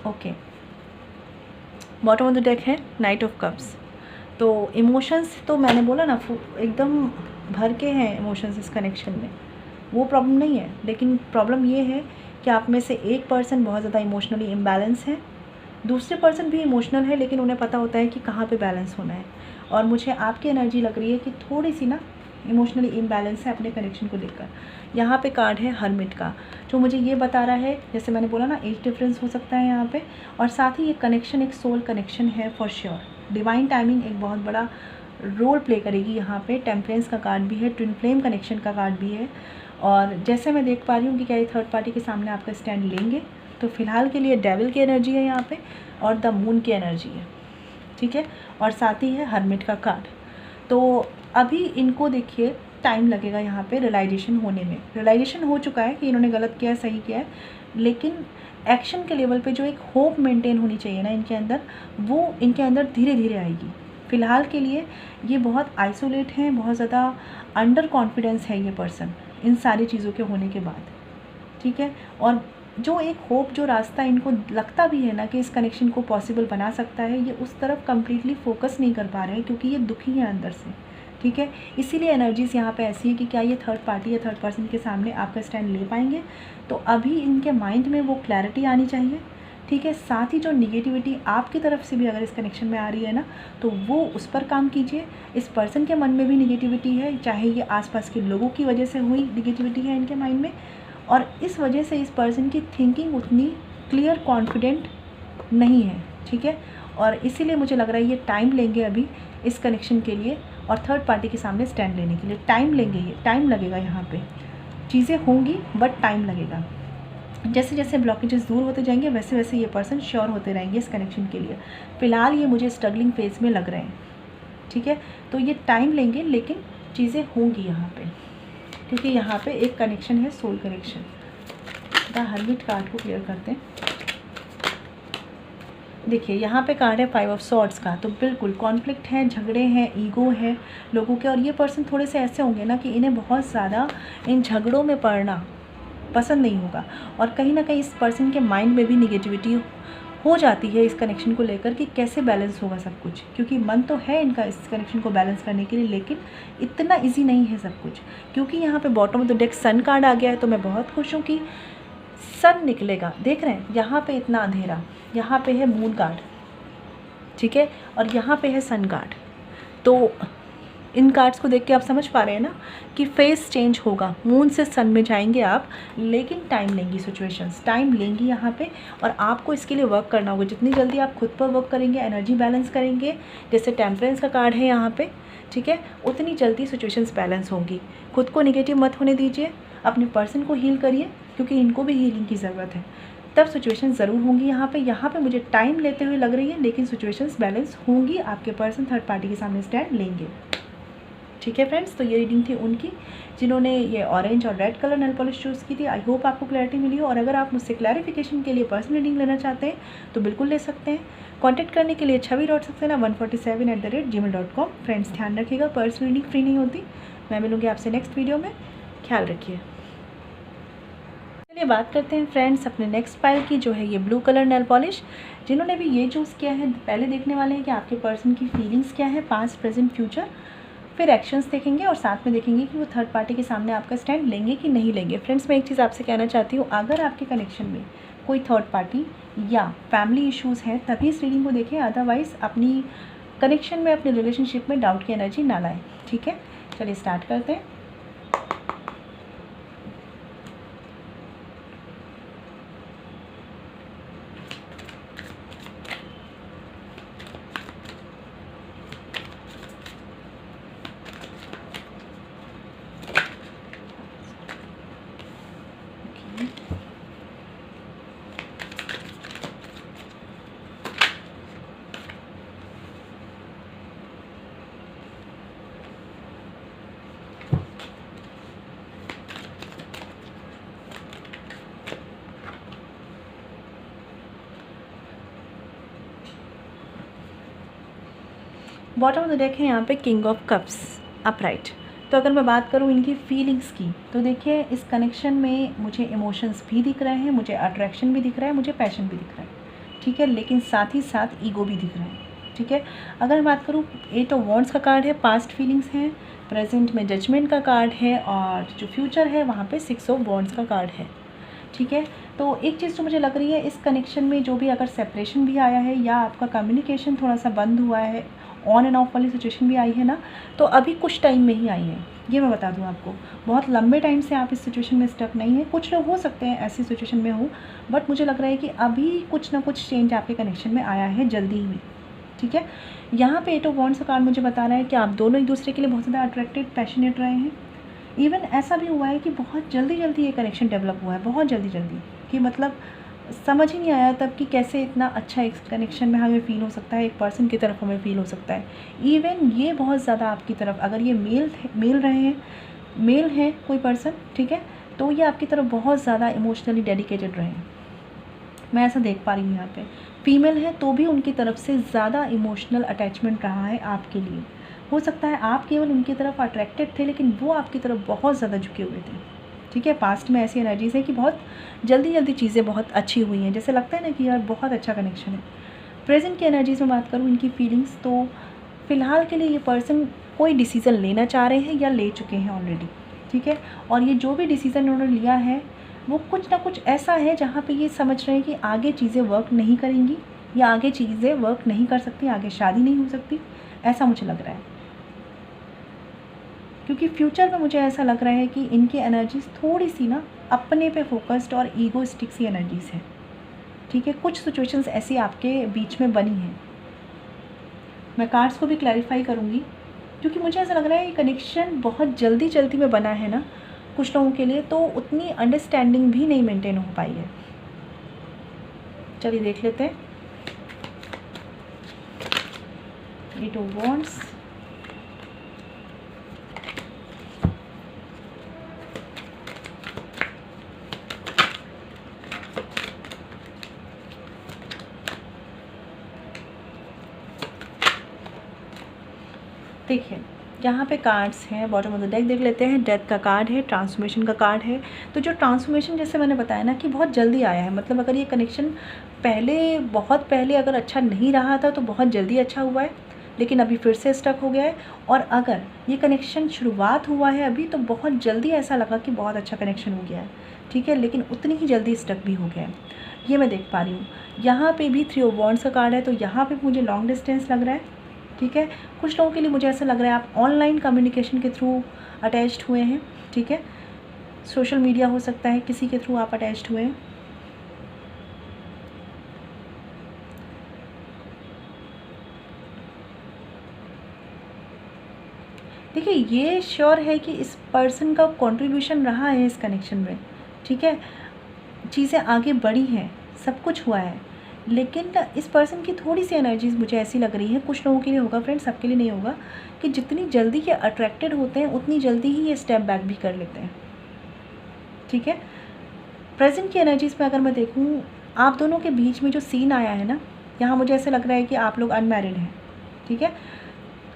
Okay, bottom of the deck है नाइट ऑफ कप्स। तो इमोशंस तो मैंने बोला ना एकदम भर के हैं इमोशंस इस कनेक्शन में, वो प्रॉब्लम नहीं है, लेकिन प्रॉब्लम ये है कि आप में से एक पर्सन बहुत ज़्यादा इमोशनली इम्बैलेंस है, दूसरे पर्सन भी इमोशनल है, लेकिन उन्हें पता होता है कि कहाँ पे बैलेंस होना है। और मुझे आपकी एनर्जी लग रही है कि थोड़ी सी ना इमोशनली इम्बैलेंस है अपने कनेक्शन को लेकर। यहाँ पे कार्ड है हर्मिट का, जो मुझे ये बता रहा है, जैसे मैंने बोला ना, एज डिफरेंस हो सकता है यहाँ पे, और साथ ही ये कनेक्शन एक सोल कनेक्शन है फॉर श्योर। डिवाइन टाइमिंग एक बहुत बड़ा रोल प्ले करेगी यहाँ पे। टेम्परेंस का कार्ड भी है, ट्विन फ्लेम कनेक्शन का कार्ड भी है, और जैसे मैं देख पा रही हूँ कि क्या ये थर्ड पार्टी के सामने आपका स्टैंड लेंगे। तो फिलहाल के लिए डेविल की एनर्जी है यहाँ पे, और द मून की एनर्जी है, ठीक है, और साथ ही है हर्मिट का कार्ड। तो अभी इनको देखिए टाइम लगेगा यहाँ पे रियलाइजेशन होने में। रियलाइजेशन हो चुका है कि इन्होंने गलत किया है, सही किया है, लेकिन एक्शन के लेवल पे जो एक होप मेंटेन होनी चाहिए ना इनके अंदर, वो इनके अंदर धीरे धीरे आएगी। फ़िलहाल के लिए ये बहुत आइसोलेट हैं, बहुत ज़्यादा अंडर कॉन्फिडेंस है ये पर्सन इन सारी चीज़ों के होने के बाद, ठीक है। और जो एक होप, जो रास्ता इनको लगता भी है ना कि इस कनेक्शन को पॉसिबल बना सकता है, ये उस तरफ कम्प्लीटली फोकस नहीं कर पा रहे हैं, क्योंकि ये दुखी हैं अंदर से, ठीक है। इसीलिए एनर्जीज़ यहाँ पे ऐसी है कि क्या ये थर्ड पार्टी या थर्ड पर्सन के सामने आपका स्टैंड ले पाएंगे। तो अभी इनके माइंड में वो क्लैरिटी आनी चाहिए, ठीक है। साथ ही जो निगेटिविटी आपकी तरफ से भी अगर इस कनेक्शन में आ रही है ना, तो वो उस पर काम कीजिए। इस पर्सन के मन में भी निगेटिविटी है, चाहे ये आसपास के लोगों की वजह से हुई निगेटिविटी है इनके माइंड में, और इस वजह से इस पर्सन की थिंकिंग उतनी क्लियर कॉन्फिडेंट नहीं है, ठीक है। और इसीलिए मुझे लग रहा है ये टाइम लेंगे अभी इस कनेक्शन के लिए, और थर्ड पार्टी के सामने स्टैंड लेने के लिए टाइम लेंगे। ये टाइम लगेगा, यहाँ पे चीज़ें होंगी बट टाइम लगेगा। जैसे जैसे ब्लॉकेजेस दूर होते जाएंगे वैसे वैसे ये पर्सन श्योर होते रहेंगे इस कनेक्शन के लिए। फ़िलहाल ये मुझे स्ट्रगलिंग फेज़ में लग रहे हैं, ठीक है। तो ये टाइम लेंगे, लेकिन चीज़ें होंगी यहाँ पे, क्योंकि यहाँ पे एक कनेक्शन है, soul connection. The hermit card को क्लियर करते हैं। देखिए यहाँ पे कार्ड है 5 ऑफ सॉर्ड्स का। तो बिल्कुल कॉन्फ्लिक्ट है, झगड़े हैं, ईगो है लोगों के, और ये पर्सन थोड़े से ऐसे होंगे ना कि इन्हें बहुत ज़्यादा इन झगड़ों में पड़ना पसंद नहीं होगा, और कहीं ना कहीं इस पर्सन के माइंड में भी निगेटिविटी हो जाती है इस कनेक्शन को लेकर कि कैसे बैलेंस होगा सब कुछ, क्योंकि मन तो है इनका इस कनेक्शन को बैलेंस करने के लिए, लेकिन इतना ईजी नहीं है सब कुछ। क्योंकि यहाँ पे bottom of the deck sun card आ गया है, तो मैं बहुत खुश हूँ कि सन निकलेगा। देख रहे हैं यहाँ पे इतना अंधेरा, यहाँ पे है मून कार्ड, ठीक है, और यहाँ पे है सन कार्ड। तो इन कार्ड्स को देख के आप समझ पा रहे हैं ना कि फेस चेंज होगा, मून से सन में जाएंगे आप, लेकिन टाइम लेंगी, सिचुएशंस टाइम लेंगी यहाँ पे, और आपको इसके लिए वर्क करना होगा। जितनी जल्दी आप खुद पर वर्क करेंगे, एनर्जी बैलेंस करेंगे, जैसे टेम्परेंस का कार्ड है यहाँ पे, ठीक है, उतनी जल्दी सिचुएशंस बैलेंस होंगी। खुद को निगेटिव मत होने दीजिए, अपने पर्सन को हील करिए, क्योंकि इनको भी हीलिंग की ज़रूरत है, तब सिचुएशन ज़रूर होंगी यहाँ पे। यहाँ पे मुझे टाइम लेते हुए लग रही है, लेकिन सिचुएशंस बैलेंस होंगी, आपके पर्सन थर्ड पार्टी के सामने स्टैंड लेंगे। ठीक है फ्रेंड्स, तो ये रीडिंग थी उनकी जिन्होंने ये ऑरेंज और red colour nail polish choose की थी। आई होप आपको क्लैरिटी मिली हो, और अगर आप मुझसे क्लैरिफिकेशन के लिए पर्सनल रीडिंग लेना चाहते हैं तो बिल्कुल ले सकते हैं। कॉन्टैक्ट करने के लिए छवि.सक्सेना147@gmail.com। फ्रेंड्स ध्यान रखिएगा, पर्सनल रीडिंग फ्री नहीं होती। मैं मिलूँगी आपसे नेक्स्ट वीडियो में, ख्याल रखिए। चलिए बात करते हैं फ्रेंड्स अपने नेक्स्ट पाइल की, जो है ये ब्लू कलर नेल पॉलिश। जिन्होंने भी ये चूज़ किया है पहले देखने वाले हैं कि आपके पर्सन की फीलिंग्स क्या है, पास्ट प्रेजेंट फ्यूचर, फिर एक्शंस देखेंगे और साथ में देखेंगे कि वो थर्ड पार्टी के सामने आपका स्टैंड लेंगे कि नहीं लेंगे। फ्रेंड्स मैं एक चीज़ आपसे कहना चाहती हूँ, अगर आपके कनेक्शन में कोई थर्ड पार्टी या फैमिली इश्यूज़ हैं तभी इस रीडिंग को देखें, अदरवाइज़ अपनी कनेक्शन में, अपने रिलेशनशिप में डाउट की एनर्जी ना लाएं। ठीक है, चलिए स्टार्ट करते हैं। बॉटम ऑफ द डेक है यहाँ पे किंग ऑफ कप्स अपराइट। तो अगर मैं बात करूँ इनकी फीलिंग्स की, तो देखिए इस कनेक्शन में मुझे इमोशंस भी दिख रहे हैं, मुझे अट्रैक्शन भी दिख रहा है, मुझे पैशन भी दिख रहा है। ठीक है, लेकिन साथ ही साथ ईगो भी दिख रहा है। ठीक है, अगर मैं बात करूँ 8 ऑफ वॉन्ड्स का कार्ड है, पास्ट फीलिंग्स हैं, प्रेजेंट में जजमेंट का कार्ड है, और जो फ्यूचर है वहाँ पे 6 ऑफ वॉन्ड्स का कार्ड है। ठीक है, तो एक चीज़ जो मुझे लग रही है इस कनेक्शन में, जो भी अगर सेपरेशन भी आया है या आपका कम्युनिकेशन थोड़ा सा बंद हुआ है, ऑन एंड ऑफ वाली सिचुएशन भी आई है ना, तो अभी कुछ टाइम में ही आई है। ये मैं बता दूं आपको, बहुत लंबे टाइम से आप इस सिचुएशन में स्टक नहीं है। कुछ लोग हो सकते हैं ऐसी सिचुएशन में हो, बट मुझे लग रहा है कि अभी कुछ ना कुछ चेंज आपके कनेक्शन में आया है जल्दी ही में। ठीक है, यहाँ पे 8 ऑफ वॉन्ड्स का कार्ड मुझे बता रहा है कि आप दोनों एक दूसरे के लिए बहुत ज़्यादा अट्रैक्टेड, पैशनेट रहे हैं। इवन ऐसा भी हुआ है कि बहुत जल्दी जल्दी ये कनेक्शन डेवलप हुआ है, बहुत जल्दी जल्दी, कि मतलब समझ ही नहीं आया तब कि कैसे इतना अच्छा एक कनेक्शन में हमें फ़ील हो सकता है, एक पर्सन की तरफ हमें फ़ील हो सकता है। इवन ये बहुत ज़्यादा आपकी तरफ, अगर ये मेल है कोई पर्सन, ठीक है, तो ये आपकी तरफ बहुत ज़्यादा इमोशनली डेडिकेटेड रहे हैं। मैं ऐसा देख पा रही हूँ यहाँ पे। फीमेल है तो भी उनकी तरफ से ज़्यादा इमोशनल अटैचमेंट रहा है आपके लिए। हो सकता है आप केवल उनकी तरफ अट्रैक्टेड थे, लेकिन वो आपकी तरफ बहुत ज़्यादा झुके हुए थे। ठीक है, पास्ट में ऐसी एनर्जीज है कि बहुत जल्दी जल्दी चीज़ें बहुत अच्छी हुई हैं, जैसे लगता है ना कि यार बहुत अच्छा कनेक्शन है। प्रेजेंट की एनर्जीज में बात करूँ इनकी फीलिंग्स, तो फ़िलहाल के लिए ये पर्सन कोई डिसीज़न लेना चाह रहे हैं या ले चुके हैं ऑलरेडी। ठीक है, और ये जो भी डिसीज़न उन्होंने लिया है वो कुछ ना कुछ ऐसा है जहाँ पे ये समझ रहे हैं कि आगे चीज़ें वर्क नहीं करेंगी, या आगे चीज़ें वर्क नहीं कर सकती, आगे शादी नहीं हो सकती, ऐसा मुझे लग रहा है। क्योंकि फ्यूचर में मुझे ऐसा लग रहा है कि इनकी एनर्जीज़ थोड़ी सी ना अपने पे फोकस्ड और ईगोइस्टिक सी एनर्जीज़ है। ठीक है, कुछ सिचुएशंस ऐसी आपके बीच में बनी हैं। मैं कार्ड्स को भी क्लैरिफाई करूँगी, क्योंकि मुझे ऐसा लग रहा है ये कनेक्शन बहुत जल्दी जल्दी में बना है ना कुछ लोगों के लिए, तो उतनी अंडरस्टैंडिंग भी नहीं मेंटेन हो पाई है। चलिए देख लेते हैं। 8 ऑफ वॉन्ड्स, देखिए यहाँ पे कार्ड्स हैं, बॉटम ऑफ द डेक देख लेते हैं। डेथ का कार्ड है, ट्रांसफॉर्मेशन का कार्ड है। तो जो ट्रांसफॉर्मेशन, जैसे मैंने बताया ना कि बहुत जल्दी आया है, मतलब अगर ये कनेक्शन बहुत पहले अगर अच्छा नहीं रहा था तो बहुत जल्दी अच्छा हुआ है, लेकिन अभी फिर से स्टक हो गया है। और अगर ये कनेक्शन शुरुआत हुआ है अभी, तो बहुत जल्दी ऐसा लगा कि बहुत अच्छा कनेक्शन हो गया है। ठीक है, लेकिन उतनी ही जल्दी स्टक भी हो गया है, ये मैं देख पा रही हूँ। यहाँ पे भी 3 ऑफ वॉन्ड्स का कार्ड है, तो यहाँ पे मुझे लॉन्ग डिस्टेंस लग रहा है। ठीक है, कुछ लोगों के लिए मुझे ऐसा लग रहा है आप ऑनलाइन कम्युनिकेशन के थ्रू अटैच्ड हुए हैं। ठीक है, सोशल मीडिया हो सकता है, किसी के थ्रू आप अटैच्ड हुए हैं। देखिए ये श्योर है कि इस पर्सन का कंट्रीब्यूशन रहा है इस कनेक्शन में। ठीक है, चीज़ें आगे बढ़ी हैं, सब कुछ हुआ है, लेकिन इस पर्सन की थोड़ी सी एनर्जीज मुझे ऐसी लग रही है, कुछ लोगों के लिए होगा फ्रेंड्स, सबके लिए नहीं होगा, कि जितनी जल्दी ये अट्रैक्टेड होते हैं उतनी जल्दी ही ये स्टेप बैक भी कर लेते हैं। ठीक है, प्रेजेंट की एनर्जीज में अगर मैं देखूँ, आप दोनों के बीच में जो सीन आया है ना, यहाँ मुझे ऐसा लग रहा है कि आप लोग अनमैरिड हैं। ठीक है,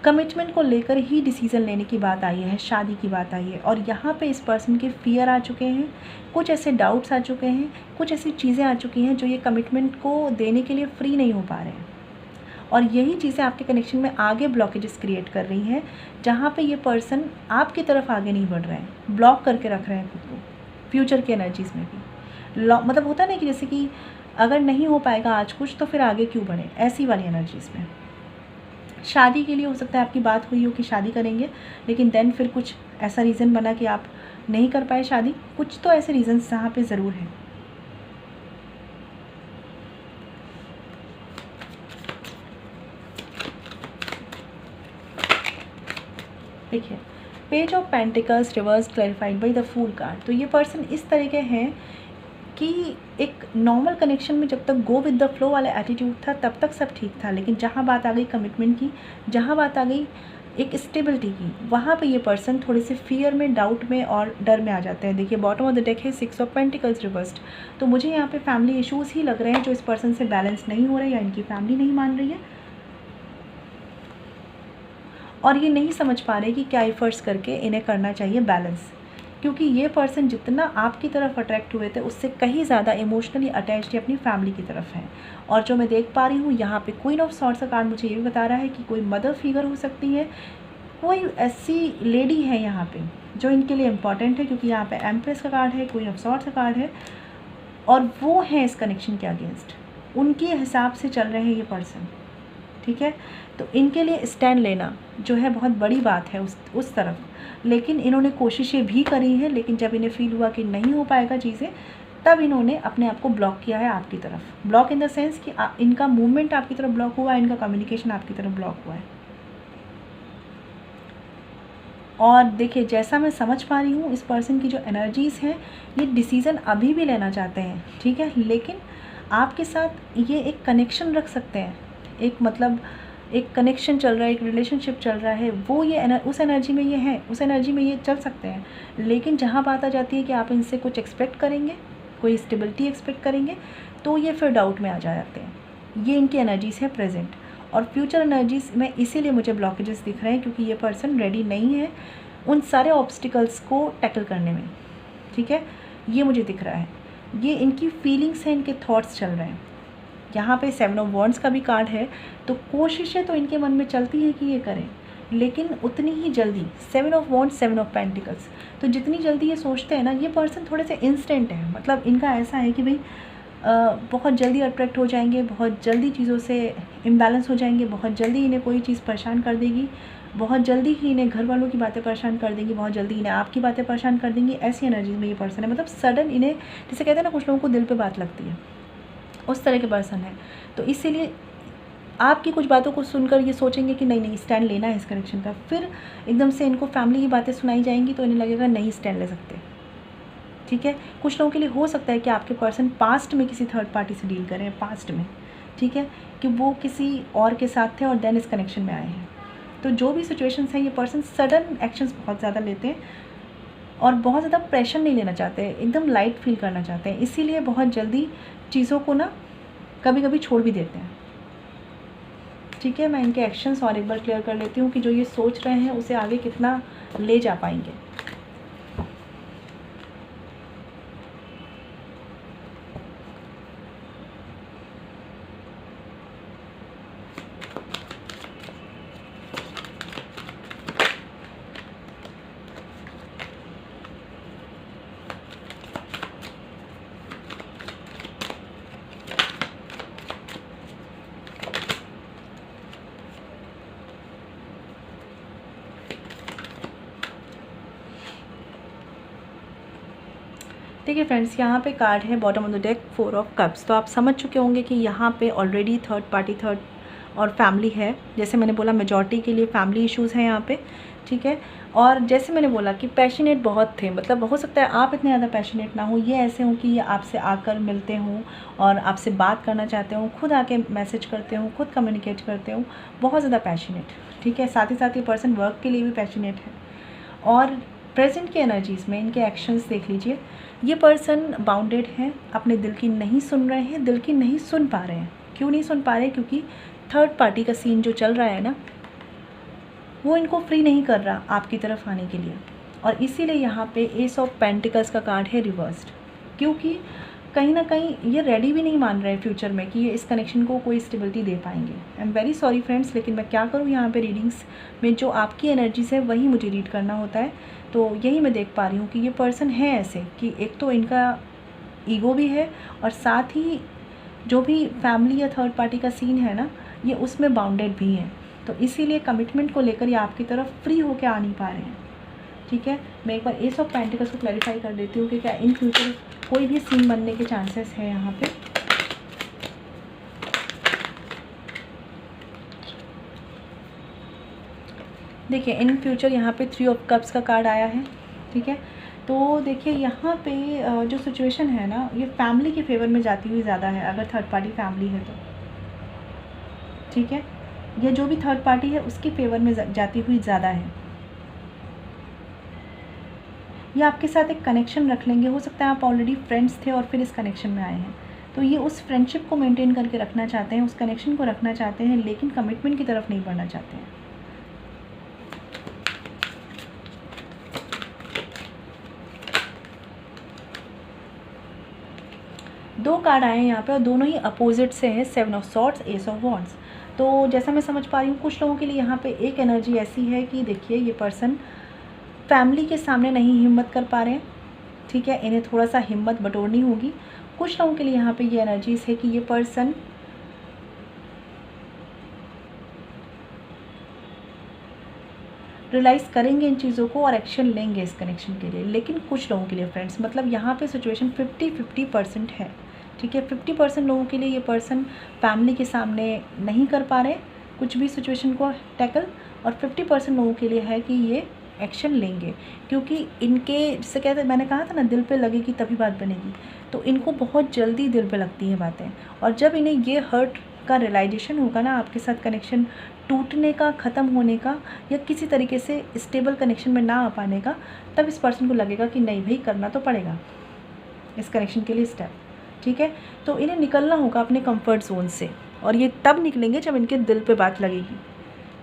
कमिटमेंट को लेकर ही डिसीज़न लेने की बात आई है, शादी की बात आई है, और यहाँ पे इस पर्सन के फियर आ चुके हैं, कुछ ऐसे डाउट्स आ चुके हैं, कुछ ऐसी चीज़ें आ चुकी हैं जो ये कमिटमेंट को देने के लिए फ्री नहीं हो पा रहे हैं, और यही चीज़ें आपके कनेक्शन में आगे ब्लॉकेजेस क्रिएट कर रही हैं, जहाँ पे ये पर्सन आपकी तरफ आगे नहीं बढ़ रहे हैं, ब्लॉक करके रख रहे हैं खुद को फ्यूचर की एनर्जीज़ में भी। मतलब होता नहीं कि जैसे कि अगर नहीं हो पाएगा आज कुछ तो फिर आगे क्यों बढ़े, ऐसी वाली एनर्जीज़ में। शादी के लिए हो सकता है आपकी बात हुई हो कि शादी करेंगे, लेकिन देन फिर कुछ ऐसा रीज़न बना कि आप नहीं कर पाए शादी, कुछ तो ऐसे रीज़न्स यहाँ पे ज़रूर हैं। देखिए, page of pentacles reverse clarified by the fool card. तो ये पर्सन इस तरह के हैं कि एक नॉर्मल कनेक्शन में जब तक गो विद द फ्लो वाला एटीट्यूड था तब तक सब ठीक था, लेकिन जहाँ बात आ गई कमिटमेंट की, जहाँ बात आ गई एक स्टेबिलिटी की, वहाँ पे ये पर्सन थोड़े से फियर में, डाउट में और डर में आ जाते हैं। देखिए, बॉटम ऑफ द डेक है 6 ऑफ पेंटिकल्स रिवर्स्ड। तो मुझे यहाँ पे फैमिली इश्यूज़ ही लग रहे हैं जो इस पर्सन से बैलेंस नहीं हो रहे, या इनकी फैमिली नहीं मान रही है, और ये नहीं समझ पा रहे कि क्या एफर्ट्स करके इन्हें करना चाहिए बैलेंस, क्योंकि ये पर्सन जितना आपकी तरफ अट्रैक्ट हुए थे उससे कहीं ज़्यादा इमोशनली अटैच्ड अपनी फैमिली की तरफ है। और जो मैं देख पा रही हूँ यहाँ पे क्वीन ऑफ सॉर्ड्स का कार्ड मुझे ये भी बता रहा है कि कोई मदर फिगर हो सकती है, कोई ऐसी लेडी है यहाँ पे जो इनके लिए इम्पॉर्टेंट है, क्योंकि यहाँ पे एम्प्रेस का कार्ड है, क्वीन ऑफ सॉर्ड्स का कार्ड है, और वो है इस कनेक्शन के अगेंस्ट, उनके हिसाब से चल रहे हैं ये पर्सन। ठीक है, तो इनके लिए स्टैंड लेना जो है बहुत बड़ी बात है उस तरफ, लेकिन इन्होंने कोशिशें भी करी हैं, लेकिन जब इन्हें फील हुआ कि नहीं हो पाएगा चीज़ें, तब इन्होंने अपने आप को ब्लॉक किया है आपकी तरफ। ब्लॉक इन द सेंस कि इनका मूवमेंट आपकी तरफ ब्लॉक हुआ है, इनका कम्युनिकेशन आपकी तरफ ब्लॉक हुआ है। और देखिए, जैसा मैं समझ पा रही हूँ, इस पर्सन की जो एनर्जीज़ हैं, ये डिसीज़न अभी भी लेना चाहते हैं। ठीक है, लेकिन आपके साथ ये एक कनेक्शन रख सकते हैं, एक मतलब एक कनेक्शन चल रहा है, एक रिलेशनशिप चल रहा है, वो ये उस एनर्जी में ये है, उस एनर्जी में ये चल सकते हैं। लेकिन जहाँ बात आ जाती है कि आप इनसे कुछ एक्सपेक्ट करेंगे, कोई स्टेबिलिटी एक्सपेक्ट करेंगे, तो ये फिर डाउट में आ जाते हैं। ये इनकी एनर्जीज़ है प्रेजेंट, और फ्यूचर एनर्जीज़ में इसीलिए मुझे ब्लॉकेजेस दिख रहे हैं, क्योंकि ये पर्सन रेडी नहीं है उन सारे ऑब्स्टिकल्स को टैकल करने में। ठीक है, ये मुझे दिख रहा है, ये इनकी फीलिंग्स हैं, इनके थॉट्स चल रहे हैं। यहाँ पे 7 ऑफ वॉन्ड्स का भी कार्ड है, तो कोशिशें तो इनके मन में चलती हैं कि ये करें, लेकिन उतनी ही जल्दी 7 ऑफ वॉन्ड्स 7 ऑफ पेंटिकल्स, तो जितनी जल्दी ये सोचते हैं ना, ये पर्सन थोड़े से इंस्टेंट है, मतलब इनका ऐसा है कि भाई बहुत जल्दी अट्रैक्ट हो जाएंगे, बहुत जल्दी चीज़ों से इम्बैलेंस हो जाएंगे, बहुत जल्दी इन्हें कोई चीज़ परेशान कर देगी, बहुत जल्दी ही इन्हें घर वालों की बातें परेशान कर देंगी, बहुत जल्दी इन्हें आपकी बातें परेशान कर देंगी। ऐसी एनर्जी में ये पर्सन है, मतलब सडन इन्हें, जैसे कहते हैं ना, कुछ लोगों को दिल पे बात लगती है, उस तरह के पर्सन है। तो इसीलिए आपकी कुछ बातों को सुनकर ये सोचेंगे कि नहीं नहीं स्टैंड लेना है इस कनेक्शन का, फिर एकदम से इनको फैमिली की बातें सुनाई जाएंगी तो इन्हें लगेगा नहीं स्टैंड ले सकते। ठीक है, कुछ लोगों के लिए हो सकता है कि आपके पर्सन पास्ट में किसी थर्ड पार्टी से डील करें, पास्ट में, ठीक है, कि वो किसी और के साथ थे और देन इस कनेक्शन में आए हैं। तो जो भी सिचुएशंस हैं, ये पर्सन सडन एक्शंस बहुत ज़्यादा लेते हैं और बहुत ज़्यादा प्रेशर नहीं लेना चाहते, एकदम लाइट फील करना चाहते हैं, इसीलिए बहुत जल्दी चीज़ों को ना कभी कभी छोड़ भी देते हैं। ठीक है, मैं इनके एक्शंस और एक बार क्लियर कर लेती हूँ कि जो ये सोच रहे हैं उसे आगे कितना ले जा पाएंगे। देखिए फ्रेंड्स, यहाँ पे कार्ड है bottom of the deck 4 of cups. तो आप समझ चुके होंगे कि यहाँ पे ऑलरेडी थर्ड और फैमिली है। जैसे मैंने बोला मेजॉरिटी के लिए फैमिली इश्यूज़ हैं यहाँ पे, ठीक है। और जैसे मैंने बोला कि पैशनेट बहुत थे, मतलब हो सकता है आप इतने ज़्यादा पैशनेट ना हो, ये ऐसे हों कि ये आपसे आकर मिलते हों और आपसे बात करना चाहते हों, खुद आके मैसेज करते हों, खुद कम्युनिकेट करते हों, बहुत ज़्यादा पैशनेट, ठीक है। साथ ही साथ ये पर्सन वर्क के लिए भी पैशनेट है। और प्रेजेंट की एनर्जीज़ में इनके एक्शंस देख लीजिए। ये पर्सन बाउंडेड हैं, अपने दिल की नहीं सुन रहे हैं, दिल की नहीं सुन पा रहे हैं। क्यों नहीं सुन पा रहे? क्योंकि थर्ड पार्टी का सीन जो चल रहा है ना, वो इनको फ्री नहीं कर रहा आपकी तरफ आने के लिए। और इसीलिए यहाँ पे एस ऑफ पेंटिकल्स का कार्ड है रिवर्स्ड, क्योंकि कहीं ना कहीं ये रेडी भी नहीं मान रहे हैं फ्यूचर में कि ये इस कनेक्शन को कोई स्टेबिलिटी दे पाएंगे। I am very sorry friends, लेकिन मैं क्या करूँ, यहाँ पे रीडिंग्स में जो आपकी एनर्जीज है वही मुझे रीड करना होता है। तो यही मैं देख पा रही हूँ कि ये पर्सन है ऐसे कि एक तो इनका ईगो भी है और साथ ही जो भी फैमिली या थर्ड पार्टी का सीन है ना, ये उसमें बाउंडेड भी हैं। तो इसीलिए कमिटमेंट को लेकर ये आपकी तरफ फ्री होकर आ नहीं पा रहे हैं, ठीक है। मैं एक बार एस ऑफ पेंटिकल्स को क्लैरिफाई कर देती हूँ कि क्या इन फ्यूचर कोई भी सीन बनने के चांसेस है यहाँ पे। देखिए इन फ्यूचर यहाँ पे 3 ऑफ कप्स का कार्ड आया है, ठीक है। तो देखिए यहाँ पे जो सिचुएशन है ना, ये फैमिली के फेवर में जाती हुई ज़्यादा है, अगर थर्ड पार्टी फैमिली है तो, ठीक है। ये जो भी थर्ड पार्टी है उसके फेवर में जाती हुई ज़्यादा है। ये आपके साथ एक कनेक्शन रख लेंगे, हो सकता है आप ऑलरेडी फ्रेंड्स थे और फिर इस कनेक्शन में आए हैं। तो ये उस फ्रेंडशिप को मेंटेन करके रखना चाहते हैं, उस कनेक्शन को रखना चाहते हैं, लेकिन कमिटमेंट की तरफ नहीं बढ़ना चाहते हैं। दो कार्ड आए हैं यहाँ पे और दोनों ही अपोजिट से हैं, 7 of swords, S of wands. तो जैसा मैं समझ पा रही हूँ, कुछ लोगों के लिए यहाँ पे एक एनर्जी ऐसी है कि देखिए ये पर्सन फैमिली के सामने नहीं हिम्मत कर पा रहे हैं, ठीक है। इन्हें थोड़ा सा हिम्मत बटोरनी होगी। कुछ लोगों के लिए यहाँ पे ये एनर्जीज है कि ये पर्सन रियलाइज़ करेंगे इन चीज़ों को और एक्शन लेंगे इस कनेक्शन के लिए। लेकिन कुछ लोगों के लिए फ्रेंड्स, मतलब यहाँ पे सिचुएशन 50-50% है, ठीक है। 50% लोगों के लिए ये पर्सन फैमिली के सामने नहीं कर पा रहे कुछ भी सिचुएशन को टैकल, और 50% लोगों के लिए है कि ये एक्शन लेंगे, क्योंकि इनके जिसे कहते हैं, मैंने कहा था ना, दिल पे लगेगी तभी बात बनेगी। तो इनको बहुत जल्दी दिल पे लगती हैं बातें, और जब इन्हें ये हर्ट का रियलाइजेशन होगा ना, आपके साथ कनेक्शन टूटने का, ख़त्म होने का, या किसी तरीके से स्टेबल कनेक्शन में ना आ पाने का, तब इस पर्सन को लगेगा कि नहीं भाई, करना तो पड़ेगा इस कनेक्शन के लिए स्टेप, ठीक है। तो इन्हें निकलना होगा अपने कंफर्ट जोन से, और ये तब निकलेंगे जब इनके दिल पे बात लगेगी,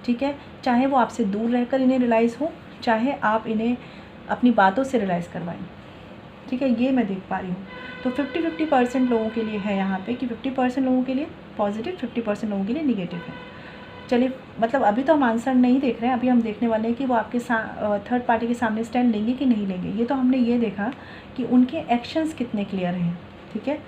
ठीक है। चाहे वो आपसे दूर रहकर इन्हें रियलाइज़ हो, चाहे आप इन्हें अपनी बातों से रियलाइज़ करवाएं, ठीक है। ये मैं देख पा रही हूँ। तो 50-50% लोगों के लिए है यहाँ पे कि 50% लोगों के लिए पॉजिटिव, 50% लोगों के लिए निगेटिव है। चलिए, मतलब अभी तो हम आंसर नहीं देख रहे हैं, अभी हम देखने वाले हैं कि वो आपके थर्ड पार्टी के सामने स्टैंड लेंगे कि नहीं लेंगे। ये तो हमने ये देखा कि उनके एक्शंस कितने क्लियर हैं, ठीक है।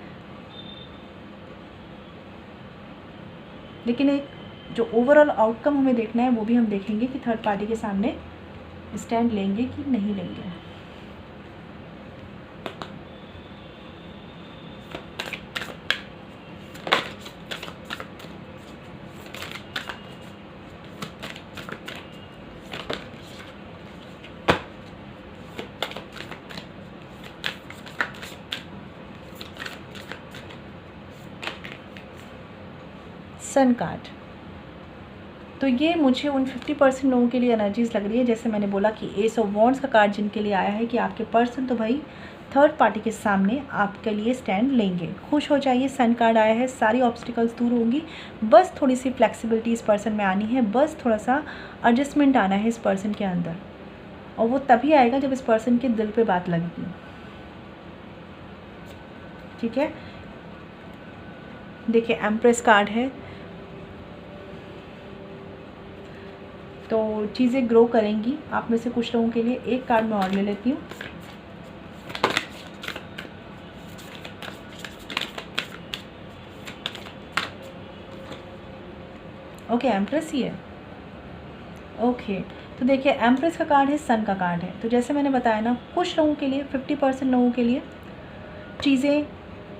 लेकिन एक जो ओवरऑल आउटकम हमें देखना है वो भी हम देखेंगे कि थर्ड पार्टी के सामने स्टैंड लेंगे कि नहीं लेंगे। सन कार्ड, तो ये मुझे उन 50% लोगों के लिए एनर्जीज़ लग रही है। जैसे मैंने बोला कि एस ऑफ वॉन्ड्स का कार्ड जिनके लिए आया है कि आपके पर्सन तो भाई थर्ड पार्टी के सामने आपके लिए स्टैंड लेंगे। खुश हो जाइए, सन कार्ड आया है, सारी ऑब्स्टिकल्स दूर होंगी, बस थोड़ी सी फ्लेक्सिबिलिटी इस पर्सन में आनी है, बस थोड़ा सा एडजस्टमेंट आना है इस पर्सन के अंदर, और वो तभी आएगा जब इस पर्सन के दिल पे बात लगेगी, ठीक है। देखिए एम्प्रेस कार्ड है, तो चीज़ें ग्रो करेंगी आप में से कुछ लोगों के लिए। एक कार्ड मैं और ले लेती हूँ। ओके, एम्प्रेस ही है, ओके। तो देखिए एम्प्रेस का कार्ड है, सन का कार्ड है। तो जैसे मैंने बताया ना, कुछ लोगों के लिए 50% लोगों के लिए चीज़ें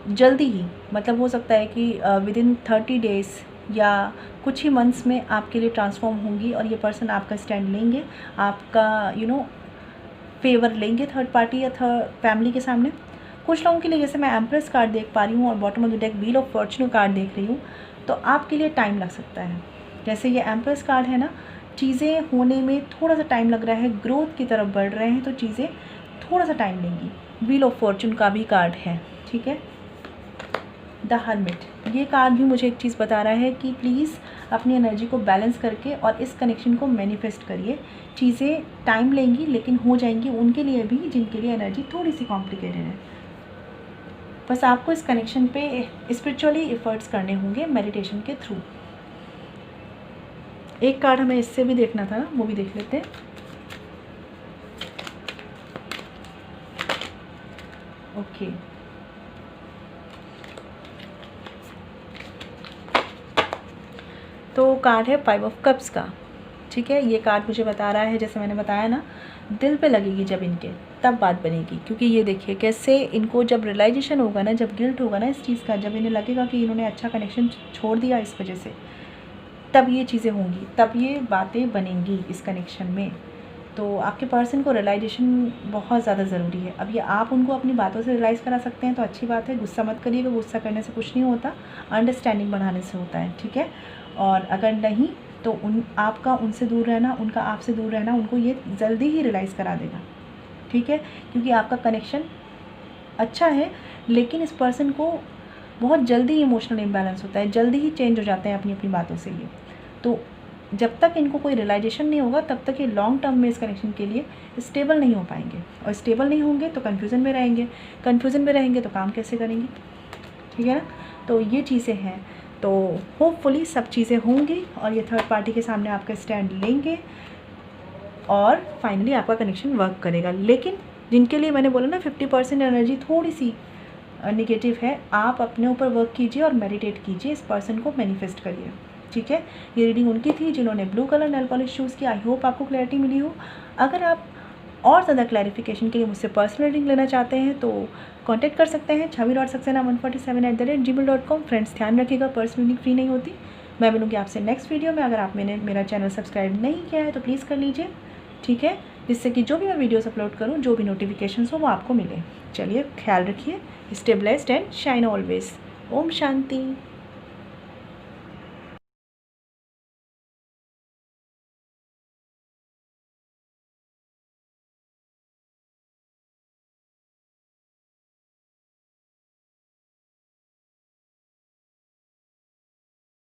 जल्दी ही, मतलब हो सकता है कि विदिन 30 डेज़ या कुछ ही मंथ्स में आपके लिए ट्रांसफॉर्म होंगी और ये पर्सन आपका स्टैंड लेंगे, आपका फेवर लेंगे थर्ड पार्टी या थर्ड फैमिली के सामने। कुछ लोगों के लिए जैसे मैं एम्प्रेस कार्ड देख पा रही हूँ और bottom of the deck wheel of Fortune card देख रही हूँ, तो आपके लिए टाइम लग सकता है। जैसे ये एम्प्रेस कार्ड है ना, चीज़ें होने में थोड़ा सा टाइम लग रहा है, ग्रोथ की तरफ बढ़ रहे हैं तो चीज़ें थोड़ा सा टाइम लेंगी। व्हील ऑफ फॉर्च्यून का भी कार्ड है, ठीक है। द हर्मिट, ये कार्ड भी मुझे एक चीज़ बता रहा है कि प्लीज़ अपनी एनर्जी को बैलेंस करके और इस कनेक्शन को मैनिफेस्ट करिए। चीज़ें टाइम लेंगी लेकिन हो जाएंगी उनके लिए भी जिनके लिए एनर्जी थोड़ी सी कॉम्प्लिकेटेड है। बस आपको इस कनेक्शन पे स्पिरिचुअली एफर्ट्स करने होंगे मेडिटेशन के थ्रू। एक कार्ड हमें इससे भी देखना था ना, वो भी देख लेते हैं। ओके, तो कार्ड है 5 ऑफ कप्स का, ठीक है। ये कार्ड मुझे बता रहा है, जैसे मैंने बताया ना, दिल पे लगेगी जब इनके, तब बात बनेगी। क्योंकि ये देखिए कैसे इनको जब रियलाइजेशन होगा ना, जब गिल्ट होगा ना इस चीज़ का, जब इन्हें लगेगा कि इन्होंने अच्छा कनेक्शन छोड़ दिया इस वजह से, तब ये चीज़ें होंगी, तब ये बातें बनेंगी इस कनेक्शन में। तो आपके पर्सन को रियलाइजेशन बहुत ज़्यादा ज़रूरी है। अब ये आप उनको अपनी बातों से रियलाइज़ करा सकते हैं तो अच्छी बात है, गुस्सा मत करिएगा, गुस्सा करने से कुछ नहीं होता, अंडरस्टैंडिंग बढ़ाने से होता है, ठीक है। और अगर नहीं तो आपका उनसे दूर रहना, उनका आपसे दूर रहना उनको ये जल्दी ही रियलाइज़ करा देगा, ठीक है। क्योंकि आपका कनेक्शन अच्छा है लेकिन इस पर्सन को बहुत जल्दी इमोशनल इम्बैलेंस होता है, जल्दी ही चेंज हो जाते हैं अपनी अपनी बातों से ये। तो जब तक इनको कोई रियलाइजेशन नहीं होगा तब तक ये लॉन्ग टर्म में इस कनेक्शन के लिए स्टेबल नहीं हो पाएंगे, और स्टेबल नहीं होंगे तो कन्फ्यूज़न में रहेंगे, कन्फ्यूज़न में रहेंगे तो काम कैसे करेंगे, ठीक है ना। तो ये चीज़ें हैं, तो होपफुली सब चीज़ें होंगी और ये थर्ड पार्टी के सामने आपका स्टैंड लेंगे और फाइनली आपका कनेक्शन वर्क करेगा। लेकिन जिनके लिए मैंने बोला ना 50% एनर्जी थोड़ी सी नेगेटिव है, आप अपने ऊपर वर्क कीजिए और मेडिटेट कीजिए, इस पर्सन को मैनिफेस्ट करिए, ठीक है। ये रीडिंग उनकी थी जिन्होंने blue colour nail polish choose किया। आई होप आपको क्लैरिटी मिली हो। अगर आप और ज़्यादा क्लैरिफिकेशन के लिए मुझसे पर्सनल रीडिंग लेना चाहते हैं तो कांटेक्ट कर सकते हैं chavi.saxena147@gmail.com। फ्रेंड्स ध्यान रखिएगा, पर्सनल रीडिंग फ्री नहीं होती। मैं मिलूँगी आपसे नेक्स्ट वीडियो में। अगर आप मेरा चैनल सब्सक्राइब नहीं किया है तो प्लीज़ कर लीजिए, ठीक है, जिससे कि जो भी मैं वीडियोस अपलोड करूँ, जो भी नोटिफिकेशंस हो वो आपको मिले। चलिए, ख्याल रखिए, stay blessed and shine always. ओम शांति।